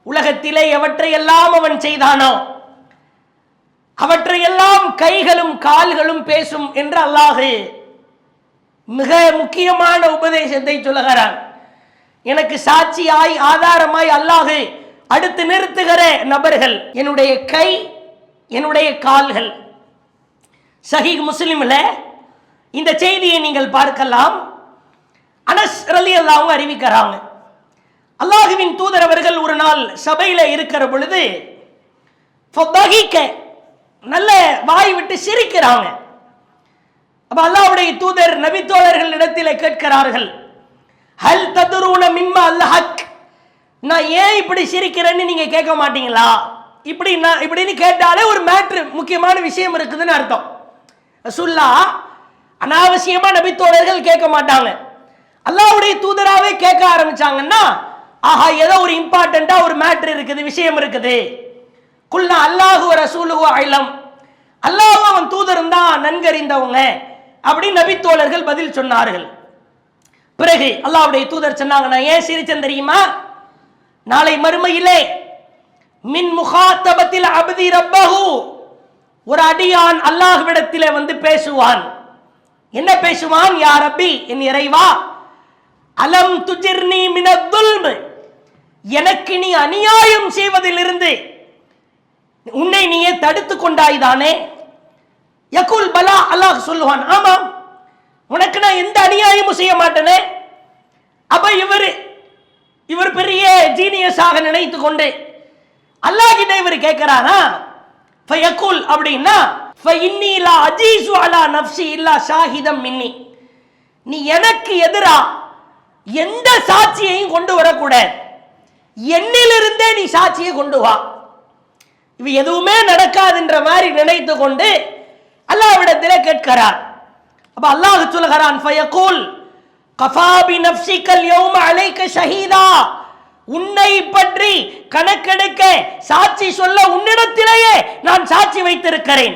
Speaker 1: உலகத்திலே எவற்றையெல்லாம் அவன் செய்தானோ அவற்றையெல்லாம் கைகளும் கால்களும் பேசும் என்று அல்லாஹ் மிக முக்கியமான உபதேசத்தை சொல்லுகிறான். எனக்கு சாட்சியாய் ஆதாரமாய் அல்லாஹ் அடுத்து நிறுத்துகிற நபர்கள் என்னுடைய கை, என்னுடைய கால்கள். சஹீஹ் முஸ்லிம்ல இந்த செய்தியை நீங்கள் பார்க்கலாம். அனஸ் ரலியல்லாஹு அன்ஹு அறிவிக்கிறாங்க, அல்லாஹ்வின் தூதர் அவர்கள் ஒரு நாள் சபையில இருக்கிற பொழுது நல்ல வாய் விட்டு சிரிக்கிறாங்க. அப்ப அல்லாஹ்வுடைய தூதர் நபி தோழர்கள் இடத்திலே கேட்கிறார்கள், ஹல் ததுரூன மிம்மா அல்ஹக், நான் ஏன் இப்படி சிரிக்கிறேன்னு நீங்க கேட்க மாட்டீங்களா? இப்படின்னு கேட்டாலே ஒரு மேட்ரு, முக்கியமான விஷயம் இருக்குதுன்னு அர்த்தம். ரசூலுல்லாஹ் அனாவசியமா நபி தோழர்கள் கேட்க மாட்டாங்க. அல்லாஹ்வுடைய தூதராவே கேட்க ஆரம்பிச்சாங்கன்னா, ஆஹா, ஏதோ ஒரு இம்பார்ட்டண்டா ஒரு மேட்ரு இருக்குது, விஷயம் இருக்குது. குல்னா அல்லாஹு ரசூலுஹு அலம், அல்லாஹ் அவன் தூதரும் தான் நன்கறிந்தவங்க அப்படின்னு நபி தோழர்கள் பதில் சொன்னார்கள். பிறகு அல்லாஹ்வுடைய தூதர் சொன்னாங்க, நான் ஏன் சிரிச்சேன் தெரியுமா? நாளை மறுமையிலே மின் முகாத்தபத்தில் அப்தி ரப்பஹு, ஒரு அடியான் அல்லாஹ்விடத்திலே வந்து பேசுவான். என்ன பேசுவான்? யா ரப்பி, என் இறைவா, அலம் துஜிர்னி மினத் துல்ம், எனக்கு நீ அநியாயம் செய்வதிலிருந்து உன்னை நீயே தடுத்து கொண்டாய்தானே? யகுல் பலா, அல்லாஹ் சொல்லுவான், ஆமாம், உனக்கு நான் எந்த அநியாயமும் செய்ய மாட்டேனே. அப்ப இவர் பெரிய ஜீனியஸாக நினைத்து கொண்டு அல்லாஹ் கிட்ட இவர் கேட்கிறாரா? ஃபயகுல் அப்படின்னா, ஃபஇன்னி லா அஜீசு அலா நஃப்ஸி இல்லா ஷாஹிதம் மின்னி, நீ எனக்கு எதிரா எந்த சாட்சியையும் கொண்டு வரக்கூடாது, என்னிலிருந்தே நீ சாட்சியை கொண்டு வா. இவ எதுவுமே நடக்காதுன்ற மாதிரி நினைத்து கொண்டு அல்லாஹ்விடத்திலே கேட்கிறார். அப்ப அல்லாஹ் சொல்கிறான், ஃபயகுல் கஃபா பி நஃப்ஸிகல் யௌம அலைக ஷஹீதா, உன்னை பற்றி கணக்கெடுக்க, சாட்சி சொல்ல உன்னிடத்திலேயே நான் சாட்சி வைத்திருக்கிறேன்.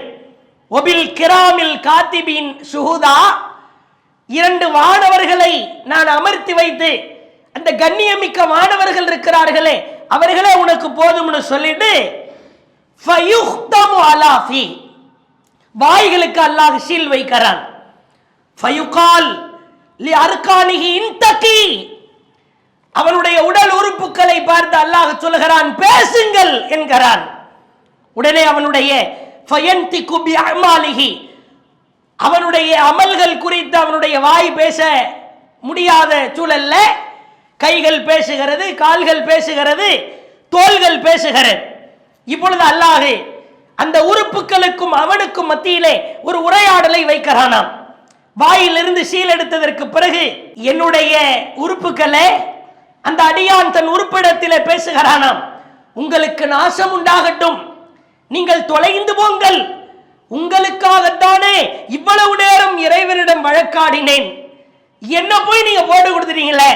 Speaker 1: ஒபில் கிராமில் காத்திபின் சுஹுதா, 2 வானவர்களை நான் அமர்த்தி வைத்து, அந்த கண்ணியமிக்க வானவர்கள் இருக்கிறார்களே அவர்களே உனக்கு போதும்னு சொல்லிட்டு ஃபயுக்தமு அலா ஃபீ, வாய்களுக்கு அல்லாஹ் சீல் வைக்கிறான். ஃபயுகால் லி அர்கானிஹி இன்தகி, அவனுடைய உடல் உறுப்புகளை பார்த்து அல்லாஹ் சொல்கிறான், பேசுங்கள் என்கிறான். உடனே அவனுடைய ஃபயன்திகு பி அமாலிஹி, அவனுடைய அமல்கள் குறித்து அவனுடைய வாய் பேச முடியாத சூழல்ல கைகள் பேசுகிறது, கால்கள் பேசுகிறது, தோள்கள் பேசுகிறது. இப்பொழுது அல்லாஹ் அந்த உறுப்புகளுக்கும் அவனுக்கும் மத்தியிலே ஒரு உரையாடலை வைக்கிறானாம். வாயிலிருந்து சீல் எடுத்ததற்கு பிறகு, என்னுடைய உறுப்புகளே, அந்த அடியான் தன் உறுப்பிடத்திலே பேசுகிறானாம், உங்களுக்கு நாசம் உண்டாகட்டும், நீங்கள் தொலைந்து போங்கள், உங்களுக்காகத்தானே இவ்வளவு நேரம் இறைவனிடம் வழக்காடினேன், என்ன போய் நீங்க போட்டு கொடுத்துட்டீங்களே.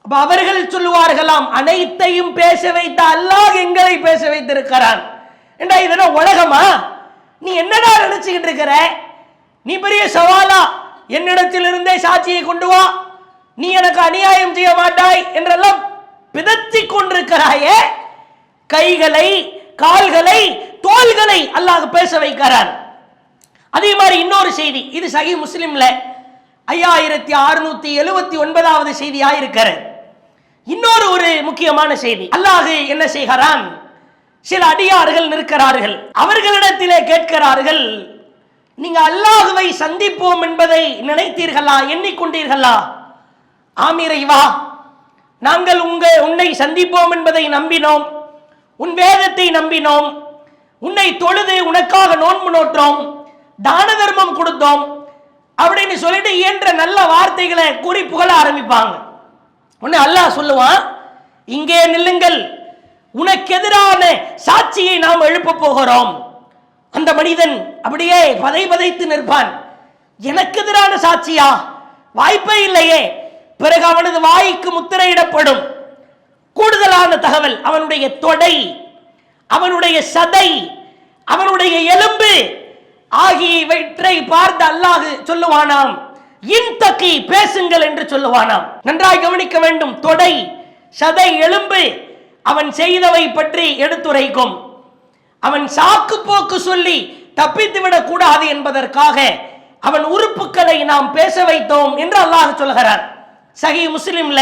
Speaker 1: அப்ப அவர்கள் சொல்லுவார்களாம், அனைத்தையும் பேச வைத்த அல்லாஹ் எங்களை பேச வைத்திருக்கிறான். ஏண்டா இதெல்லாம் உலகமா? நீ என்னடா நினைச்சுக்கிட்டு இருக்கிற? நீ பெரிய சவாலா? என்னிடத்திலிருந்தே சாட்சியை கொண்டு வா, நீ எனக்கு அநியாயம் செய்ய மாட்டாய் என்றெல்லாம் பிதற்றி கொண்டிருக்கிறாயே. கைகளை, கால்களை, தோள்களை அல்லாஹ் பேச வைக்கிறான். அதே மாதிரி இன்னொரு செய்தி, இது சஹீஹ் முஸ்லிம்ல 5679வது செய்தியாக இருக்கிறது. இன்னொரு ஒரு முக்கியமான செய்தி, அல்லாஹ் என்ன செய்கிறான், சில அடியார்கள் நிற்கிறார்கள், அவர்களிடத்திலே கேட்கிறார்கள், நீங்க அல்லாஹ்வை சந்திப்போம் என்பதை நினைத்தீர்களா, எண்ணிக்கொண்டீர்களா? ஆம் இறைவா, நாங்கள் உன்னை சந்திப்போம் என்பதை நம்பினோம், உன் வேதத்தை நம்பினோம், உன்னை தொழுது உனக்காக நோன்பு நோற்றோம், தான தர்மம் கொடுத்தோம் அப்படின்னு சொல்லிட்டு இயன்ற நல்ல வார்த்தைகளை கூறி புகழ ஆரம்பிப்பாங்க. உன்னை அல்லாஹ் சொல்லுவான், இங்கே நில்லுங்கள், உனக்கு எதிரான சாட்சியை நாம் எழுப்ப போகிறோம். அந்த மனிதன் அப்படியே பதைத்து நிற்பான். எனக்கு எதிரான சாட்சியா? வாய்ப்பே இல்லையே. பிறகு அவனது வாய்க்கு முத்திரையிடப்படும். கூடுதலான தகவல், அவனுடைய தொடை, அவனுடைய சதை, அவனுடைய எலும்பு ஆகியவற்றை பார்த்து அல்லாஹ் சொல்லுவானாம், இன்தகி, பேசுங்கள் என்று சொல்லுவானாம். நன்றாய் கவனிக்க வேண்டும். தொடை, சதை, எலும்பு அவன் செய்தவை பற்றி எடுத்துரைக்கும். அவன் சாக்கு போக்கு சொல்லி தப்பித்து விடக் கூடாது என்பதற்காக அவன் உறுப்புகளை நாம் பேச வைத்தோம் என்று அல்லாஹ் சொல்கிறார். சஹீஹ் முஸ்லிம்ல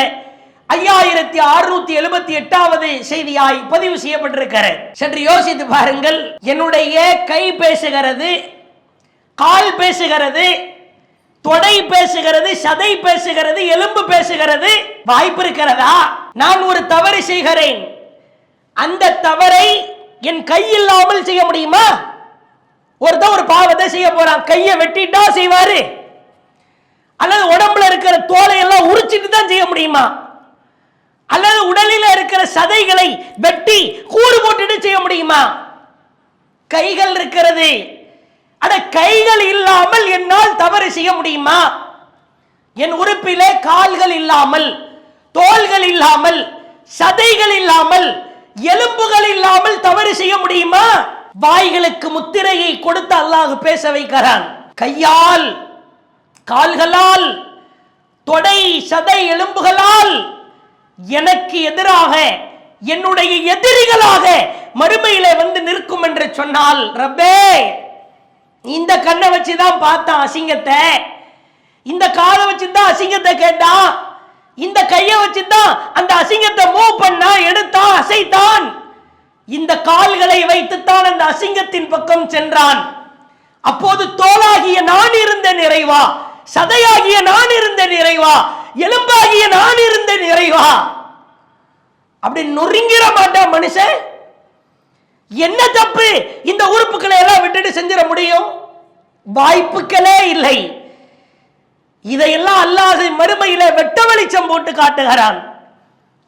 Speaker 1: 5678வது செய்தியாய் பதிவு செய்யப்பட்டிருக்கிறது. சற்று யோசித்து பாருங்கள். என்னுடைய கை பேசுகிறது, கால் பேசுகிறது, தொடை பேசுகிறது, சதை பேசுகிறது, எலும்பு பேசுகிறது. வாய்ப்பு இருக்கிறதா? நான் ஒரு தவறு செய்கிறேன், அந்த தவறை என் கை இல்லாமல் செய்ய முடியுமா? ஒருத்தன் ஒரு பாவத்தை செய்ய போறான், கையை வெட்டிட்டா செய்வாரு? அல்லது உடம்புல இருக்கிற தோலை எல்லாம் உரிச்சிட்டு தான் செய்ய முடியுமா? அல்லது உடலில் இருக்கிற சதைகளை வெட்டி கூறு போட்டுட்டு செய்ய முடியுமா? கைகள் இருக்கிறது. அட, கைகள் இல்லாமல் என்னால் தவறு செய்ய முடியுமா? என் உறுப்பிலே கால்கள் இல்லாமல், தோள்கள் இல்லாமல், சதைகள் இல்லாமல், எலும்புகள் இல்லாமல் தவறு செய்ய முடியுமா? வாய்களுக்கு முத்திரையை கொடுத்து அல்லாஹ் பேச வைக்கிறான். கையால், கால்களால், தொடை, சதை, எலும்புகளால் எனக்கு எதிராக, என்னுடைய எதிரிகளாக மறுமையிலே வந்து நிற்கும் என்று சொன்னால், ரப்பே, இந்த கண்ணை வச்சுதான் பார்த்தான் அசிங்கத்தை, இந்த காலை வச்சுதான் அசிங்கத்தை கேட்டான், இந்த கையை வச்சுதான் அந்த அசிங்கத்தை மூவ் பண்ணா, எடுத்தான், அசைத்தான், இந்த கால்களை வைத்துத்தான் அந்த அசிங்கத்தின் பக்கம் சென்றான். அப்போது தோளாகிய நான் இருந்த நிறைவா, சதையாகிய நான் இருந்த நிறைவா, எலும்பாகிய நான் இருந்த நிறைவா? அப்படி நொறுங்கிற மாட்டான் மனுஷன். என்ன தப்பு இந்த உறுப்புகளை எல்லாம் விட்டுட்டு செஞ்சிட முடியும்? வாய்ப்புகளே இல்லை. இதையெல்லாம் அல்லாஹ் மறுமையில வெட்ட வெளிச்சம் போட்டு காட்டுகிறான்.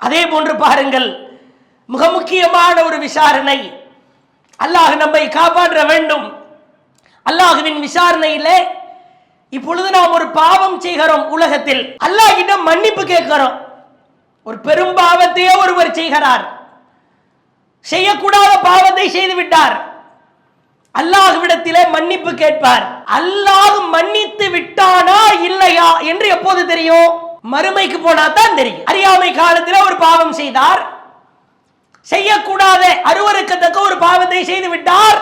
Speaker 1: அதே போன்று பாருங்கள், மிக முக்கியமான ஒரு விசாரணை. அல்லாஹ் நம்மை காப்பாற்ற வேண்டும். அல்லாஹ்வின் விசாரணையிலே இப்பொழுது நாம் ஒரு பாவம் செய்கிறோம். உலகத்தில் அல்லாஹ்விடம் மன்னிப்பு கேட்கிறோம். ஒரு பெரும் பாவத்தையே ஒருவர் செய்கிறார், செய்யக்கூடாத பாவத்தை செய்து விட்டார். அல்லாஹ்விடத்திலே மன்னிப்பு கேட்பார். அல்லாஹ் மன்னித்து விட்டானா இல்லையா என்று எப்போது தெரியும்? மறுமைக்கு போனா தான் தெரியும். அறியாமை காலத்தில் ஒரு பாவம் செய்தார், செய்யக்கூடாத அருவருக்கத்தக்க ஒரு பாவத்தை செய்து விட்டார்,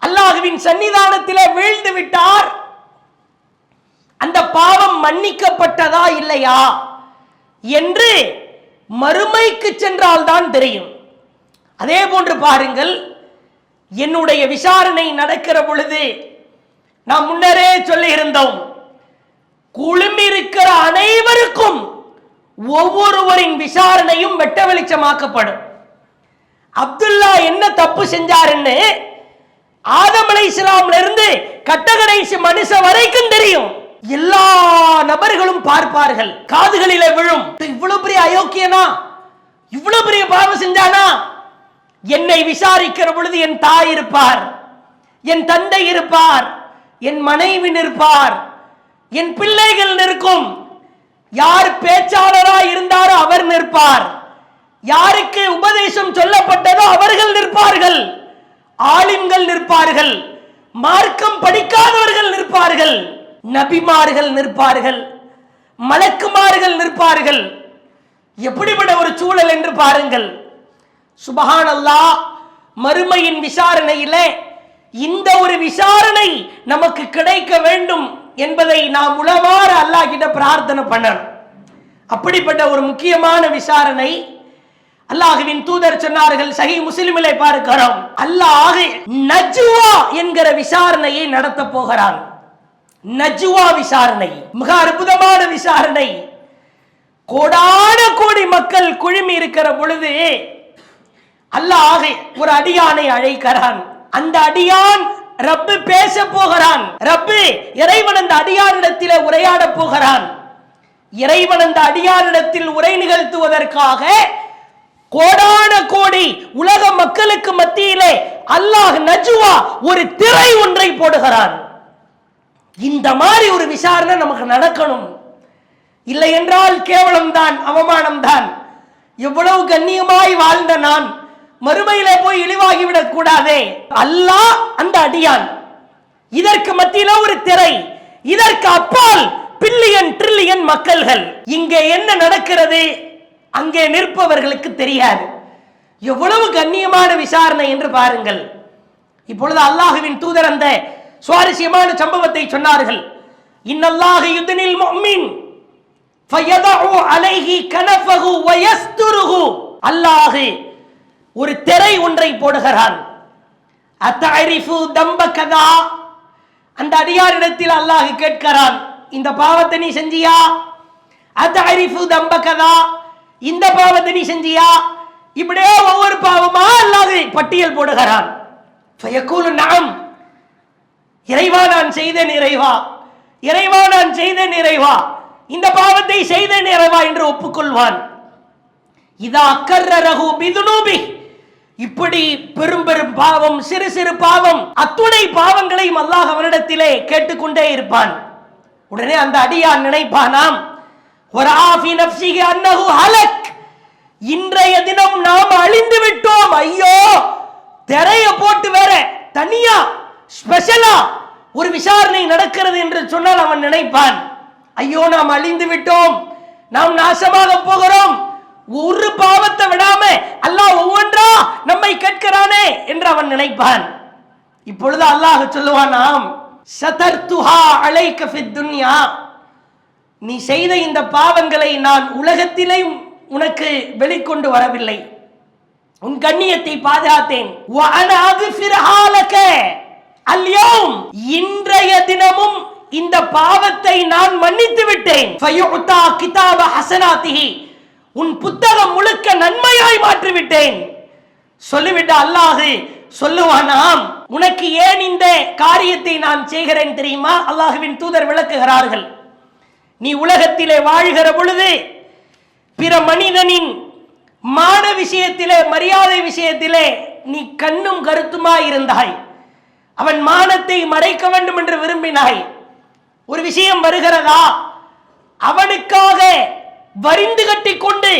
Speaker 1: அல்லாஹ்வின் சன்னிதானத்திலே வீழ்ந்து விட்டார். அந்த பாவம் மன்னிக்கப்பட்டதா இல்லையா என்று மறுமைக்கு சென்றால் தான் தெரியும். அதே போன்று பாருங்கள், என்னுடைய விசாரணை நடக்கிற பொழுது நாம் முன்னரே சொல்லி இருந்தோம், குழுமி இருக்கிற அனைவருக்கும் ஒவ்வொருவரின் விசாரணையும் வெட்ட வெளிச்சமாக்கப்படும். அப்துல்லா என்ன தப்பு செஞ்சாருன்னு ஆதம் அலைஹிஸ்ஸலாம்ல இருந்து கட்டகடைசி மனுஷன் வரைக்கும் தெரியும். எல்லா நபர்களும் பார்ப்பார்கள், காதுகளிலே விழும். இவ்வளவு பெரிய அயோக்கியனா, இவ்வளவு பெரிய பாவம் செஞ்சானா? என்னை விசாரிக்கிற பொழுது என் தாய் இருப்பார், என் தந்தை இருப்பார், என் மனைவி நிற்பார், என் பிள்ளைகள் நிற்கும். யார் பேச்சாளராய் இருந்தாரோ அவர் நிற்பார், யாருக்கு உபதேசம் சொல்லப்பட்டதோ அவர்கள் நிற்பார்கள், ஆலிம்கள் நிற்பார்கள், மார்க்கம் படிக்காதவர்கள் நிற்பார்கள், நபிமார்கள் நிற்பார்கள், மலக்குமார்கள் நிற்பார்கள். எப்படிப்பட்ட ஒரு சூழல் என்று பாருங்கள். சுப்ஹானல்லாஹ். மறுமையின் விசாரணையிலே இந்த ஒரு விசாரணை நமக்கு கிடைக்க வேண்டும் என்பதை நாம் உளமாற அல்லாஹ் கிட்ட பிரார்த்தனை பண்ணணும். அப்படிப்பட்ட ஒரு முக்கியமான விசாரணை அல்லாஹ்வின் தூதர் சொன்னார்கள். சஹீஹ் முஸ்லிமிலே பார்க்கிறோம், அல்லாஹ் நஜ்வா என்கிற விசாரணையை நடத்த போகிறான். நஜ்வா விசாரணை மிக அற்புதமான விசாரணை. கோடான கோடி மக்கள் குழுமி இருக்கிற பொழுது அல்லாஹ் ஒரு அடியானை அழைக்கிறான். அந்த அடியான் ரப்பு பேச போகிறான். ரப்பு இறைவன் அந்த அடியானிடத்தில் உரையாட போகிறான். இறைவன் அந்த அடியானிடத்தில் உரை நிகழ்த்துவதற்காக கோடான கோடி உலக மக்களுக்கு மத்தியிலே அல்லாஹ் நஜ்வா ஒரு திரை ஒன்றை போடுகிறான். இந்த மாதிரி ஒரு விசாரணை நமக்கு நடக்கணும். இல்லை என்றால் கேவலம் தான், அவமானம் தான். எவ்வளவு கண்ணியமாய் வாழ்ந்த நான் மறுமையிலே போய் இழிவாகிவிடக் கூடாதே. அல்லாஹ் அந்த அடியான், இதற்கு மத்தியில ஒரு திரை, இதற்கு அப்பால் பில்லியன் ட்ரில்லியன் மக்கள்கள். இங்கே என்ன நடக்கிறது அங்கே நிற்பவர்களுக்கு தெரியாது. எவ்வளவு கண்ணியமான விசாரணை என்று பாருங்கள். இப்பொழுது அல்லாஹ்வின் தூதர் அந்த சுவாரஸ்யமான சம்பவத்தை சொன்னார்கள். இன்னல்லாஹ யுத்னில் முஃமின் ஃபயதஉ அலைஹி கனஃபஹு வயஸ்துருஹு. அல்லாஹ் ஒரு திரை ஒன்றை போடுகிறான். அத்தஅரிஃபு தம்பகதா. அந்த அடியாரிடத்தில் அல்லாஹ் கேட்கிறான், இந்த பாவத்தை நீ செஞ்சியா? அத்தஅரிஃபு தம்பகதா, இந்த பாவத்தை நீ செஞ்சியா? இப்படியே ஒவ்வொரு பாவமா அல்லாஹ் பட்டியல் போடுகிறான். ஃபயகூலு நஅம், இறைவா நான் செய்தேன் இறைவா, இறைவா நான் செய்தேன் இறைவா, இந்த பாவத்தை செய்தேன் இறைவா என்று ஒப்புக்கொள்வான். இதா அக்கர்ரஹு பிதுனூபி, இப்படி பெரும் பெரும் பாவம், சிறு சிறு பாவம், அத்துணை பாவங்களையும் அல்லாஹ் அவனிடத்திலே கேட்டுக்கொண்டே இருப்பான். உடனே அந்த அடியான் நினைப்பானாம், வராஃபி நஃப்ஸிஹி அன்னஹு ஹலக், இன்றைய தினம் நாம் அழிந்து விட்டோம். ஐயோ, திரைய போட்டு வேற தனியா ஸ்பெஷலா ஒரு விசாரணை நடக்கிறது என்று சொன்னால் அவன் நினைப்பான், ஐயோ நாம் அழிந்து விட்டோம், நாம் நாசமாக போகிறோம், ஒரு பாவத்தை விடாம அல்லாஹ் ஒவ்வொன்றா நம்மை கேட்கிறானே என்று அவன் நினைப்பான். இப்பொழுது அல்லாஹ் சொல்லுவானாம், சதர்துஹா அலைக ஃபித் துன்யா, நீ செய்த இந்த பாவங்களை நான் உலகத்திலே உனக்கு வெளிக்கொண்டு வரவில்லை, உன் கண்ணியத்தை பாதுகாத்தேன். வஅன அக்ஃபிர்ஹா லக அல்யௌம், இன்றைய தினமும் இந்த பாவத்தை நான் மன்னித்து விட்டேன். ஃபயுதா கிதாப ஹஸனாத்திஹி, உன் புத்தகம் முழுக்க நன்மையாய் மாற்றி விட்டேன். சொல்லிவிட்டு அல்லாஹ் சொல்லுவானாம், உனக்கு ஏன் இந்த காரியத்தை நான் செய்கிறேன் தெரியுமா? அல்லாஹ்வின் தூதர் விளக்குகிறார்கள், நீ உலகத்திலே வாழ்கிற பொழுது பிற மனிதனின் மான விஷயத்திலே, மரியாதை விஷயத்திலே நீ கண்ணும் கருத்துமாய் இருந்தாய். அவன் மானத்தை மறைக்க வேண்டும் என்று விரும்பினாய். ஒரு விஷயம் வருகிறதா, அவனுக்காக வரிந்து கட்டி கொண்டு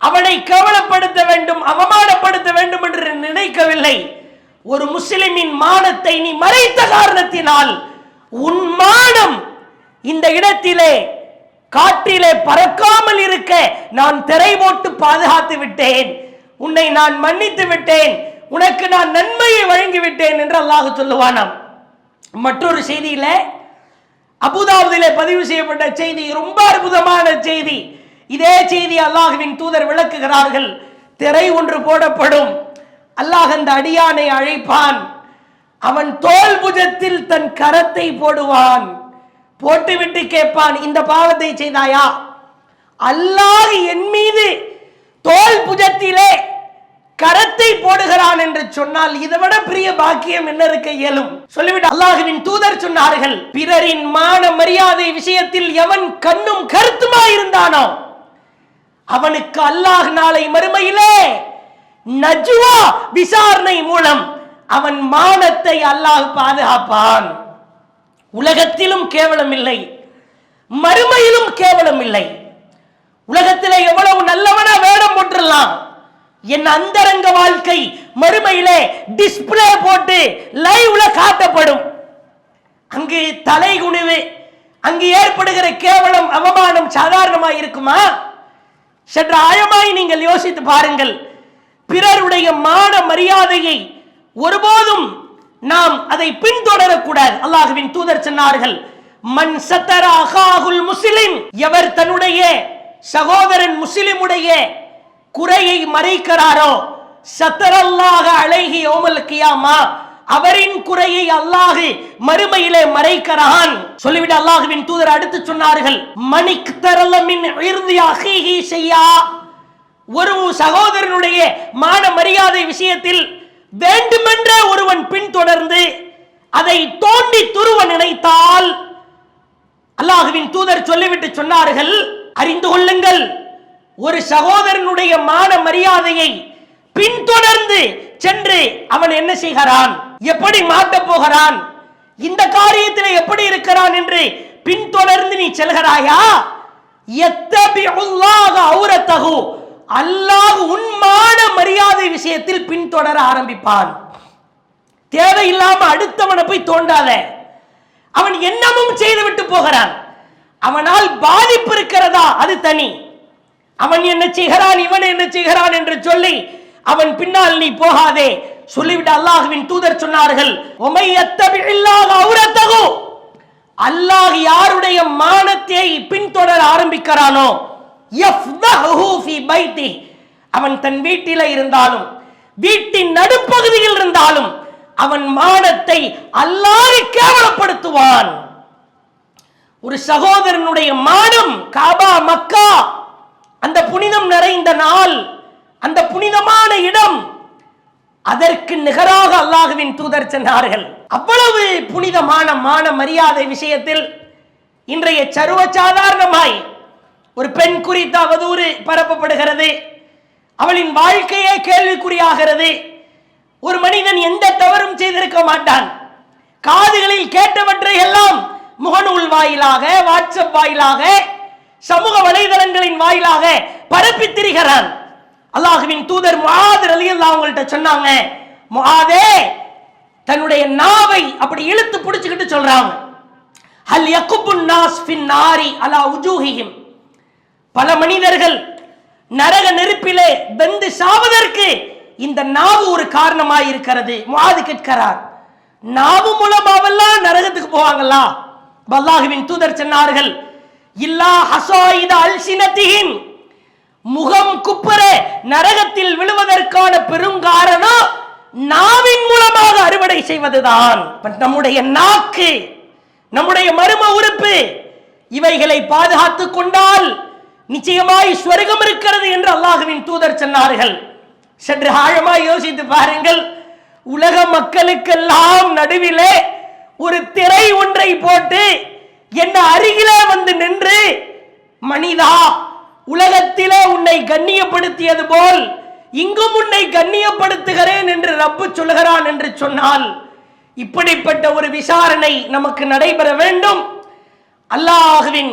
Speaker 1: அவனை கேவலப்படுத்த வேண்டும், அவமானப்படுத்த வேண்டும் என்று நினைக்கவில்லை. ஒரு முஸ்லிமின் மானத்தை நீ மறைத்த காரணத்தினால் உன் மானம் இந்த இடத்திலே காற்றிலே பறக்காமல் இருக்க நான் திரை போட்டு பாதுகாத்து விட்டேன், உன்னை நான் மன்னித்து விட்டேன், உனக்கு நான் நன்மையை வழங்கி விட்டேன் என்று அல்லாஹ் சொல்லுவானாம். மற்றொரு செய்தியில, அபூதாவுதிலே பதிவு செய்யப்பட்ட செய்தி, ரொம்ப அற்புதமான செய்தி. இதே செய்தி அல்லாஹ்வின் தூதர் விளக்குகிறார்கள். திரை ஒன்று போடப்படும், அல்லாஹ் அந்த அடியானை அழைப்பான், அவன் தோல் புஜத்தில் தன் கரத்தை போடுவான், போட்டுவிட்டு கேட்பான், இந்த பாவத்தை செய்தாயா? அல்லாஹ் என் மீது தோல் புஜத்திலே கரத்தை போடுகிறான் என்று சொன்னால் இதைவிட பெரிய பாக்கியம் என்ன இருக்க இயலும்? சொல்லிவிட்டு அல்லாஹ்வின் தூதர் சொன்னார்கள், பிறரின் மான மரியாதை விஷயத்தில் எவன் கண்ணும் கருத்துமாய் இருந்தானோ அவனுக்கு அல்லாஹ் நாளை மறுமையிலே நஜ்வா விசாரணை மூலம் அவன் மானத்தை அல்லாஹ் பாதுகாப்பான். உலகத்திலும் கேவலம் இல்லை, மறுமையிலும் கேவலம் இல்லை. உலகத்திலே எவ்வளவு நல்லவனா வேடம் போட்டுடலாம், என் அந்தரங்க வாழ்க்கை மறுமையிலே டிஸ்பிளே போட்டு லைவ்ல காட்டப்படும். அங்கு தலை குனிவு, அங்கு ஏற்படுகிற கேவலம் அவமானம் சாதாரணமாய் இருக்குமா? சற்று ஆழமாய் நீங்கள் யோசித்து பாருங்கள். பிறருடைய மான மரியாதையை ஒருபோதும் நாம் அதை பின்தொடரக்கூடாது. அல்லாஹ்வின் தூதர் சொன்னார்கள், மன் சத்தர அகாஹுல் முஸ்லிம், எவர் தன்னுடைய சகோதரன் முஸ்லிமுடைய குறையை மறைக்கிறாரோ சத்தரல்லாஹ அலைஹி யௌமல் கியாமா, அவரின் குறையை அல்லாஹ் மறுமையிலே மறைக்கிறான். சொல்லிவிட்டு அல்லாஹ்வின் தூதர் அடுத்து சொன்னார்கள், மனிக் தரல மின் இர்தி அஹீஹி ஷையா, ஒரு சகோதரனுடைய மான மரியாதை விஷயத்தில் வேண்டுமென்றே ஒருவன் பின்தொடர்ந்து அதை தோண்டி துருவ நினைத்தால் அல்லாஹ்வின் தூதர் சொல்லிவிட்டு சொன்னார்கள், அறிந்து கொள்ளுங்கள், ஒரு சகோதரனுடைய மான மரியாதையை பின்தொடர்ந்து சென்று அவன் என்ன செய்கிறான், எப்படி மாட்டப் போகிறான், இந்த காரியத்தில் எப்படி இருக்கிறான் என்று பின்தொடர்ந்து நீ செல்கிறாயா? யத்தபிஉல்லாஹ அவ்ரத்தஹு, அல்லாஹ் உன் மான மரியாதை விஷயத்தில் பின்தொடர ஆரம்பிப்பான். தேவையில்லாம அடுத்தவனை போய் தோண்டாத. அவன் என்னமும் செய்து விட்டு போகிறான், அவனால் பாதிப்பு இருக்கிறதா அது தனி. அவன் என்ன செய்கிறான், இவன் என்ன செய்கிறான் என்று சொல்லி அவன் பின்னால் நீ போகாதே. சொல்லிவிட்டு அல்லாஹ்வின் தூதர் சொன்னார்கள், அல்லாஹ் யாருடைய மானத்தை பின்தொடர ஆரம்பிக்கிறானோ அவன் தன் வீட்டில இருந்தாலும் வீட்டின் நடுப்பகுதியில் இருந்தாலும் அவன் மானத்தை அல்லாஹ் கேவலப்படுத்துவான். ஒரு சகோதரனுடைய மானம், காபா மக்கா, அந்த புனிதம் நிறைந்த நாள், அந்த புனிதமான இடம், அதற்கு நிகராக அல்லாஹ்வின் தூதர் சொன்னார்கள். அவ்வளவு புனிதமான மான மரியாதை விஷயத்தில் இன்றைய சர்வசாதாரணமாய் ஒரு பெண் குறித்த அவதூறு பரப்பப்படுகிறது, அவளின் வாழ்க்கையே கேள்விக்குறியாகிறது. ஒரு மனிதன் எந்த தவறும் செய்திருக்க மாட்டான், காதுகளில் கேட்டவற்றை எல்லாம் முகநூல் வாயிலாக, வாட்ஸ்அப் வாயிலாக, சமூக வலைதளங்களின் வாயிலாக பரப்பி திரிகிறான். அல்லாஹ்வின் தூதர் முஆத் ரலியல்லாஹு அவங்கள்ட்ட சொன்னாங்க, முஆதே, தன்னுடைய நாவை அப்படி இழுத்து பிடிச்சுக்கிட்டு சொல்றாங்க, ஹல் யகுபுன் நாஸ் ஃபின் நாரி அலா உஜூஹிஹிம், பல மனிதர்கள் நரக நெருப்பிலே வெந்து சாவதற்கு இந்த நாவு ஒரு காரணமாய் இருக்கிறது. முஆத் கேட்கிறார், நாவு மூலமாவெல்லாம் நரகத்துக்கு போவாங்களா? அல்லாஹ்வின் தூதர் சொன்னார்கள், இல்லா ஹஸாயித அல்சினதிஹிம், முகம் குப்புற நரகத்தில் விழுவதற்கான பெருங்காரணம் நாவின் மூலமாக அறுவடை செய்வதுதான். நம்முடைய நாக்கு, நம்முடைய மர்ம உறுப்பு, இவைகளை பாதுகாத்துக் கொண்டால் நிச்சயமாய் ஸ்வர்க்கம் இருக்கிறது என்று அல்லாஹ்வின் தூதர் சொன்னார்கள். சற்று ஆழமாய் யோசித்து பாருங்கள். உலக மக்களுக்கெல்லாம் நடுவிலே ஒரு திரை ஒன்றை போட்டு என்ன அருகிலே வந்து நின்று, மனிதா, உலகத்திலே உன்னை கண்ணியப்படுத்தியது போல் இங்கும் உன்னை கண்ணியப்படுத்துகிறேன் என்று ரப்பு சொல்கிறான் என்று சொன்னால், இப்படிப்பட்ட ஒரு விசாரணை நமக்கு நடைபெற வேண்டும். அல்லாஹ்வின்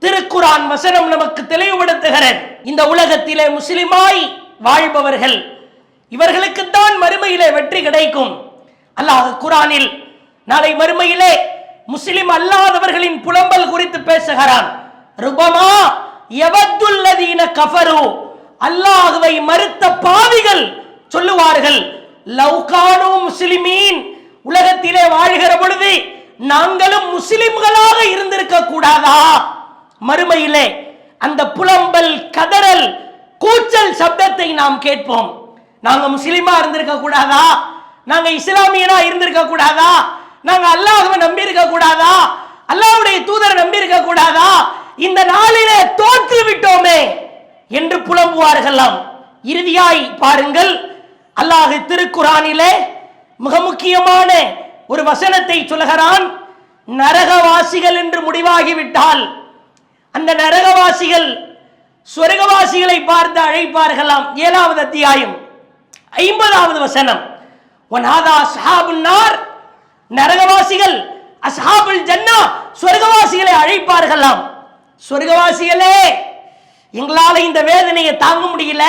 Speaker 1: திருக்குர்ஆன் வசனம் நமக்கு தெளிவுபடுத்துகிறது. இந்த உலகத்திலே முஸ்லிமாய் வாழ்பவர்கள், இவர்களுக்குத்தான் மறுமையிலே வெற்றி கிடைக்கும். அல்லாஹ் குர்ஆனில் நாளை மறுமையிலே முஸ்லிம் அல்லாதவர்களின் புலம்பல் குறித்து பேசுகிறான். ருபமா யவத்துல்லதீன கஃபரு, அல்லாஹ்வை மறுத்த பாவிகள் சொல்லுவார்கள், லவ்கானு முஸ்லிமீன், உலகத்திலே வாழ்கிற பொழுது நாங்களும் முஸ்லிம்களாக இருந்திருக்க கூடாதா? மறுமையிலே அந்த புலம்பல், கதறல், கூச்சல் சப்தத்தை நாம் கேட்போம். நாங்க முஸ்லிமா இருந்திருக்க கூடாதா? நாங்க இஸ்லாமியனா இருந்திருக்க கூடாதா? நாங்க அல்லாஹ்வை நம்பி இருக்க கூடாதா? அல்லாஹ்வுடைய தூதரை நம்பி இருக்க கூடாதா? இந்த நாளிலே தோற்று விட்டோமே என்று புலம்புவார்களாம். இறுதியாய் பாருங்கள், அல்லாஹ் திருக்குரானிலே மிக முக்கியமான ஒரு வசனத்தை சொல்கிறான். நரகவாசிகள் என்று முடிவாகிவிட்டால் அந்த நரகவாசிகள் சொர்க்கவாசிகளை பார்த்து அழைப்பார்களாம். 7வது அத்தியாயம் 50வது வசனம். வனாதா அஸ்ஹாபுன் நார், நரகவாசிகள் அஸ்ஹாபுல் ஜன்னா சொர்க்கவாசிகளை அழைப்பார்களாம். சொர்க்கவாசிகளே, எங்களால இந்த வேதனையை தாங்க முடியல.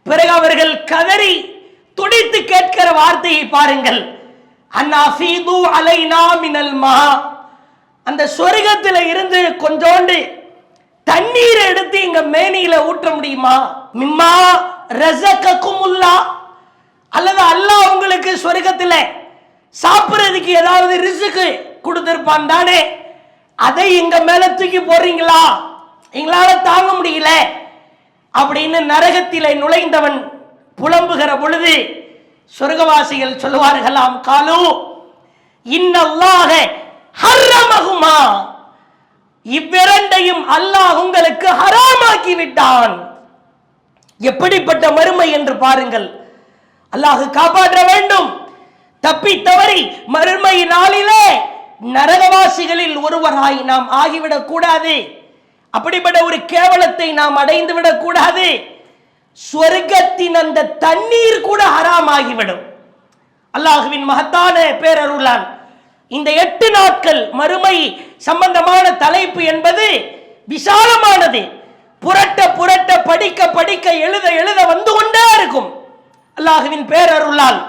Speaker 1: பிறகு அவர்கள் கதறி துடித்து கேட்கிற வார்த்தையை பாருங்கள். அன்னாஃபீது அலைனா மினல் மா, அந்த சொர்க்கத்தில் இருந்து கொஞ்சோண்டு தண்ணீர் எடுத்து இங்க மேனியில ஊற்ற முடியுமா? மிம்மா ரஸககுமுல்லா, அல்லது அல்லாஹ் உங்களுக்கு சொர்க்கத்தில் சாப்பிடுறதுக்கு ஏதாவது ரிஸ்க் கொடுத்திருப்பான் தானே, அதை எங்க மேல தூக்கி போடுறீங்களா? எங்களால தாங்க முடியல அப்படின்னு நரகத்திலே நுழைந்தவன் புலம்புகிற பொழுது சொர்க்கவாசிகள் சொல்லுவார்களாம், காலு இன்னல்லாஹ ஹர்ரமஹுமா, இவ்விரண்டையும் அல்லாஹ் உங்களுக்கு ஹராமாக்கி விட்டான். எப்படிப்பட்ட மறுமை என்று பாருங்கள். அல்லாஹ் காப்பாற்ற வேண்டும். தப்பி தவறி மறுமை நாளிலே நரகவாசிகளில் ஒருவராய் நாம் ஆகிவிடக் கூடாது. அப்படிப்பட்ட ஒரு கேவலத்தை நாம் அடைந்து விடக் கூடாது. சொர்க்கத்தின் அந்த தண்ணீர் கூட ஹராமாகிவிடும். அல்லாஹுவின் மகத்தான பேரருளால் இந்த 8 நாட்கள் மறுமை சம்பந்தமான தலைப்பு என்பது விசாலமானது. புரட்ட புரட்ட படிக்க படிக்க எழுத எழுத வந்து கொண்டே இருக்கும். அல்லாஹுவின் பேரருளால்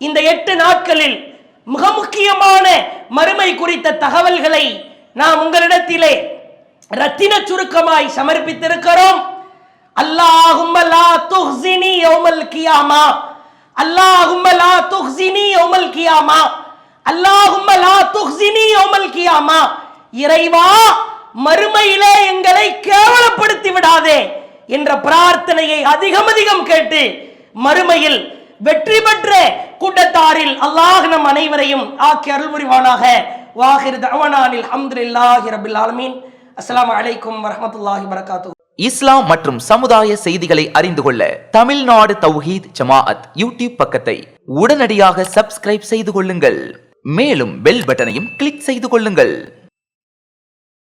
Speaker 1: இந்த 8 நாட்களில் மிக முக்கியமான மறுமை குறித்த தகவல்களை நாம் உங்களிடத்திலே ரத்தின சுருக்கமாய் சமர்ப்பித்திருக்கிறோம். அல்லாஹும்ம லா துஹ்ஸினி யௌமல் கியாமா, அல்லாஹும்ம லா துஹ்ஸினி யௌமல் கியாமா, அல்லாஹும்ம லா துஹ்ஸினி யௌமல் கியாமா. இறைவா, மறுமையிலே எங்களை கேவலப்படுத்தி விடாதே என்ற பிரார்த்தனையை அதிகம் அதிகம் கேட்டு மறுமையில் வெற்றி பெற்ற கூட்டத்தாரில் அல்லாஹ் நம் அனைவரையும் ஆக்கி அருள் புரிவானாக. வாஹிர் தஅவானானில் அல்ஹம்துலில்லாஹி ரப்பில் ஆலமீன். அஸ்ஸலாமு அலைக்கும் வரஹ்மத்துல்லாஹி வபரகாத்துஹு.
Speaker 2: இஸ்லாம் மற்றும் சமுதாய செய்திகளை அறிந்து கொள்ள தமிழ்நாடு தௌஹீத் ஜமாஅத் யூடியூப் பக்கத்தை உடனடியாக சப்ஸ்கிரைப் செய்து கொள்ளுங்கள். மேலும் பெல் பட்டனையும் கிளிக் செய்து கொள்ளுங்கள்.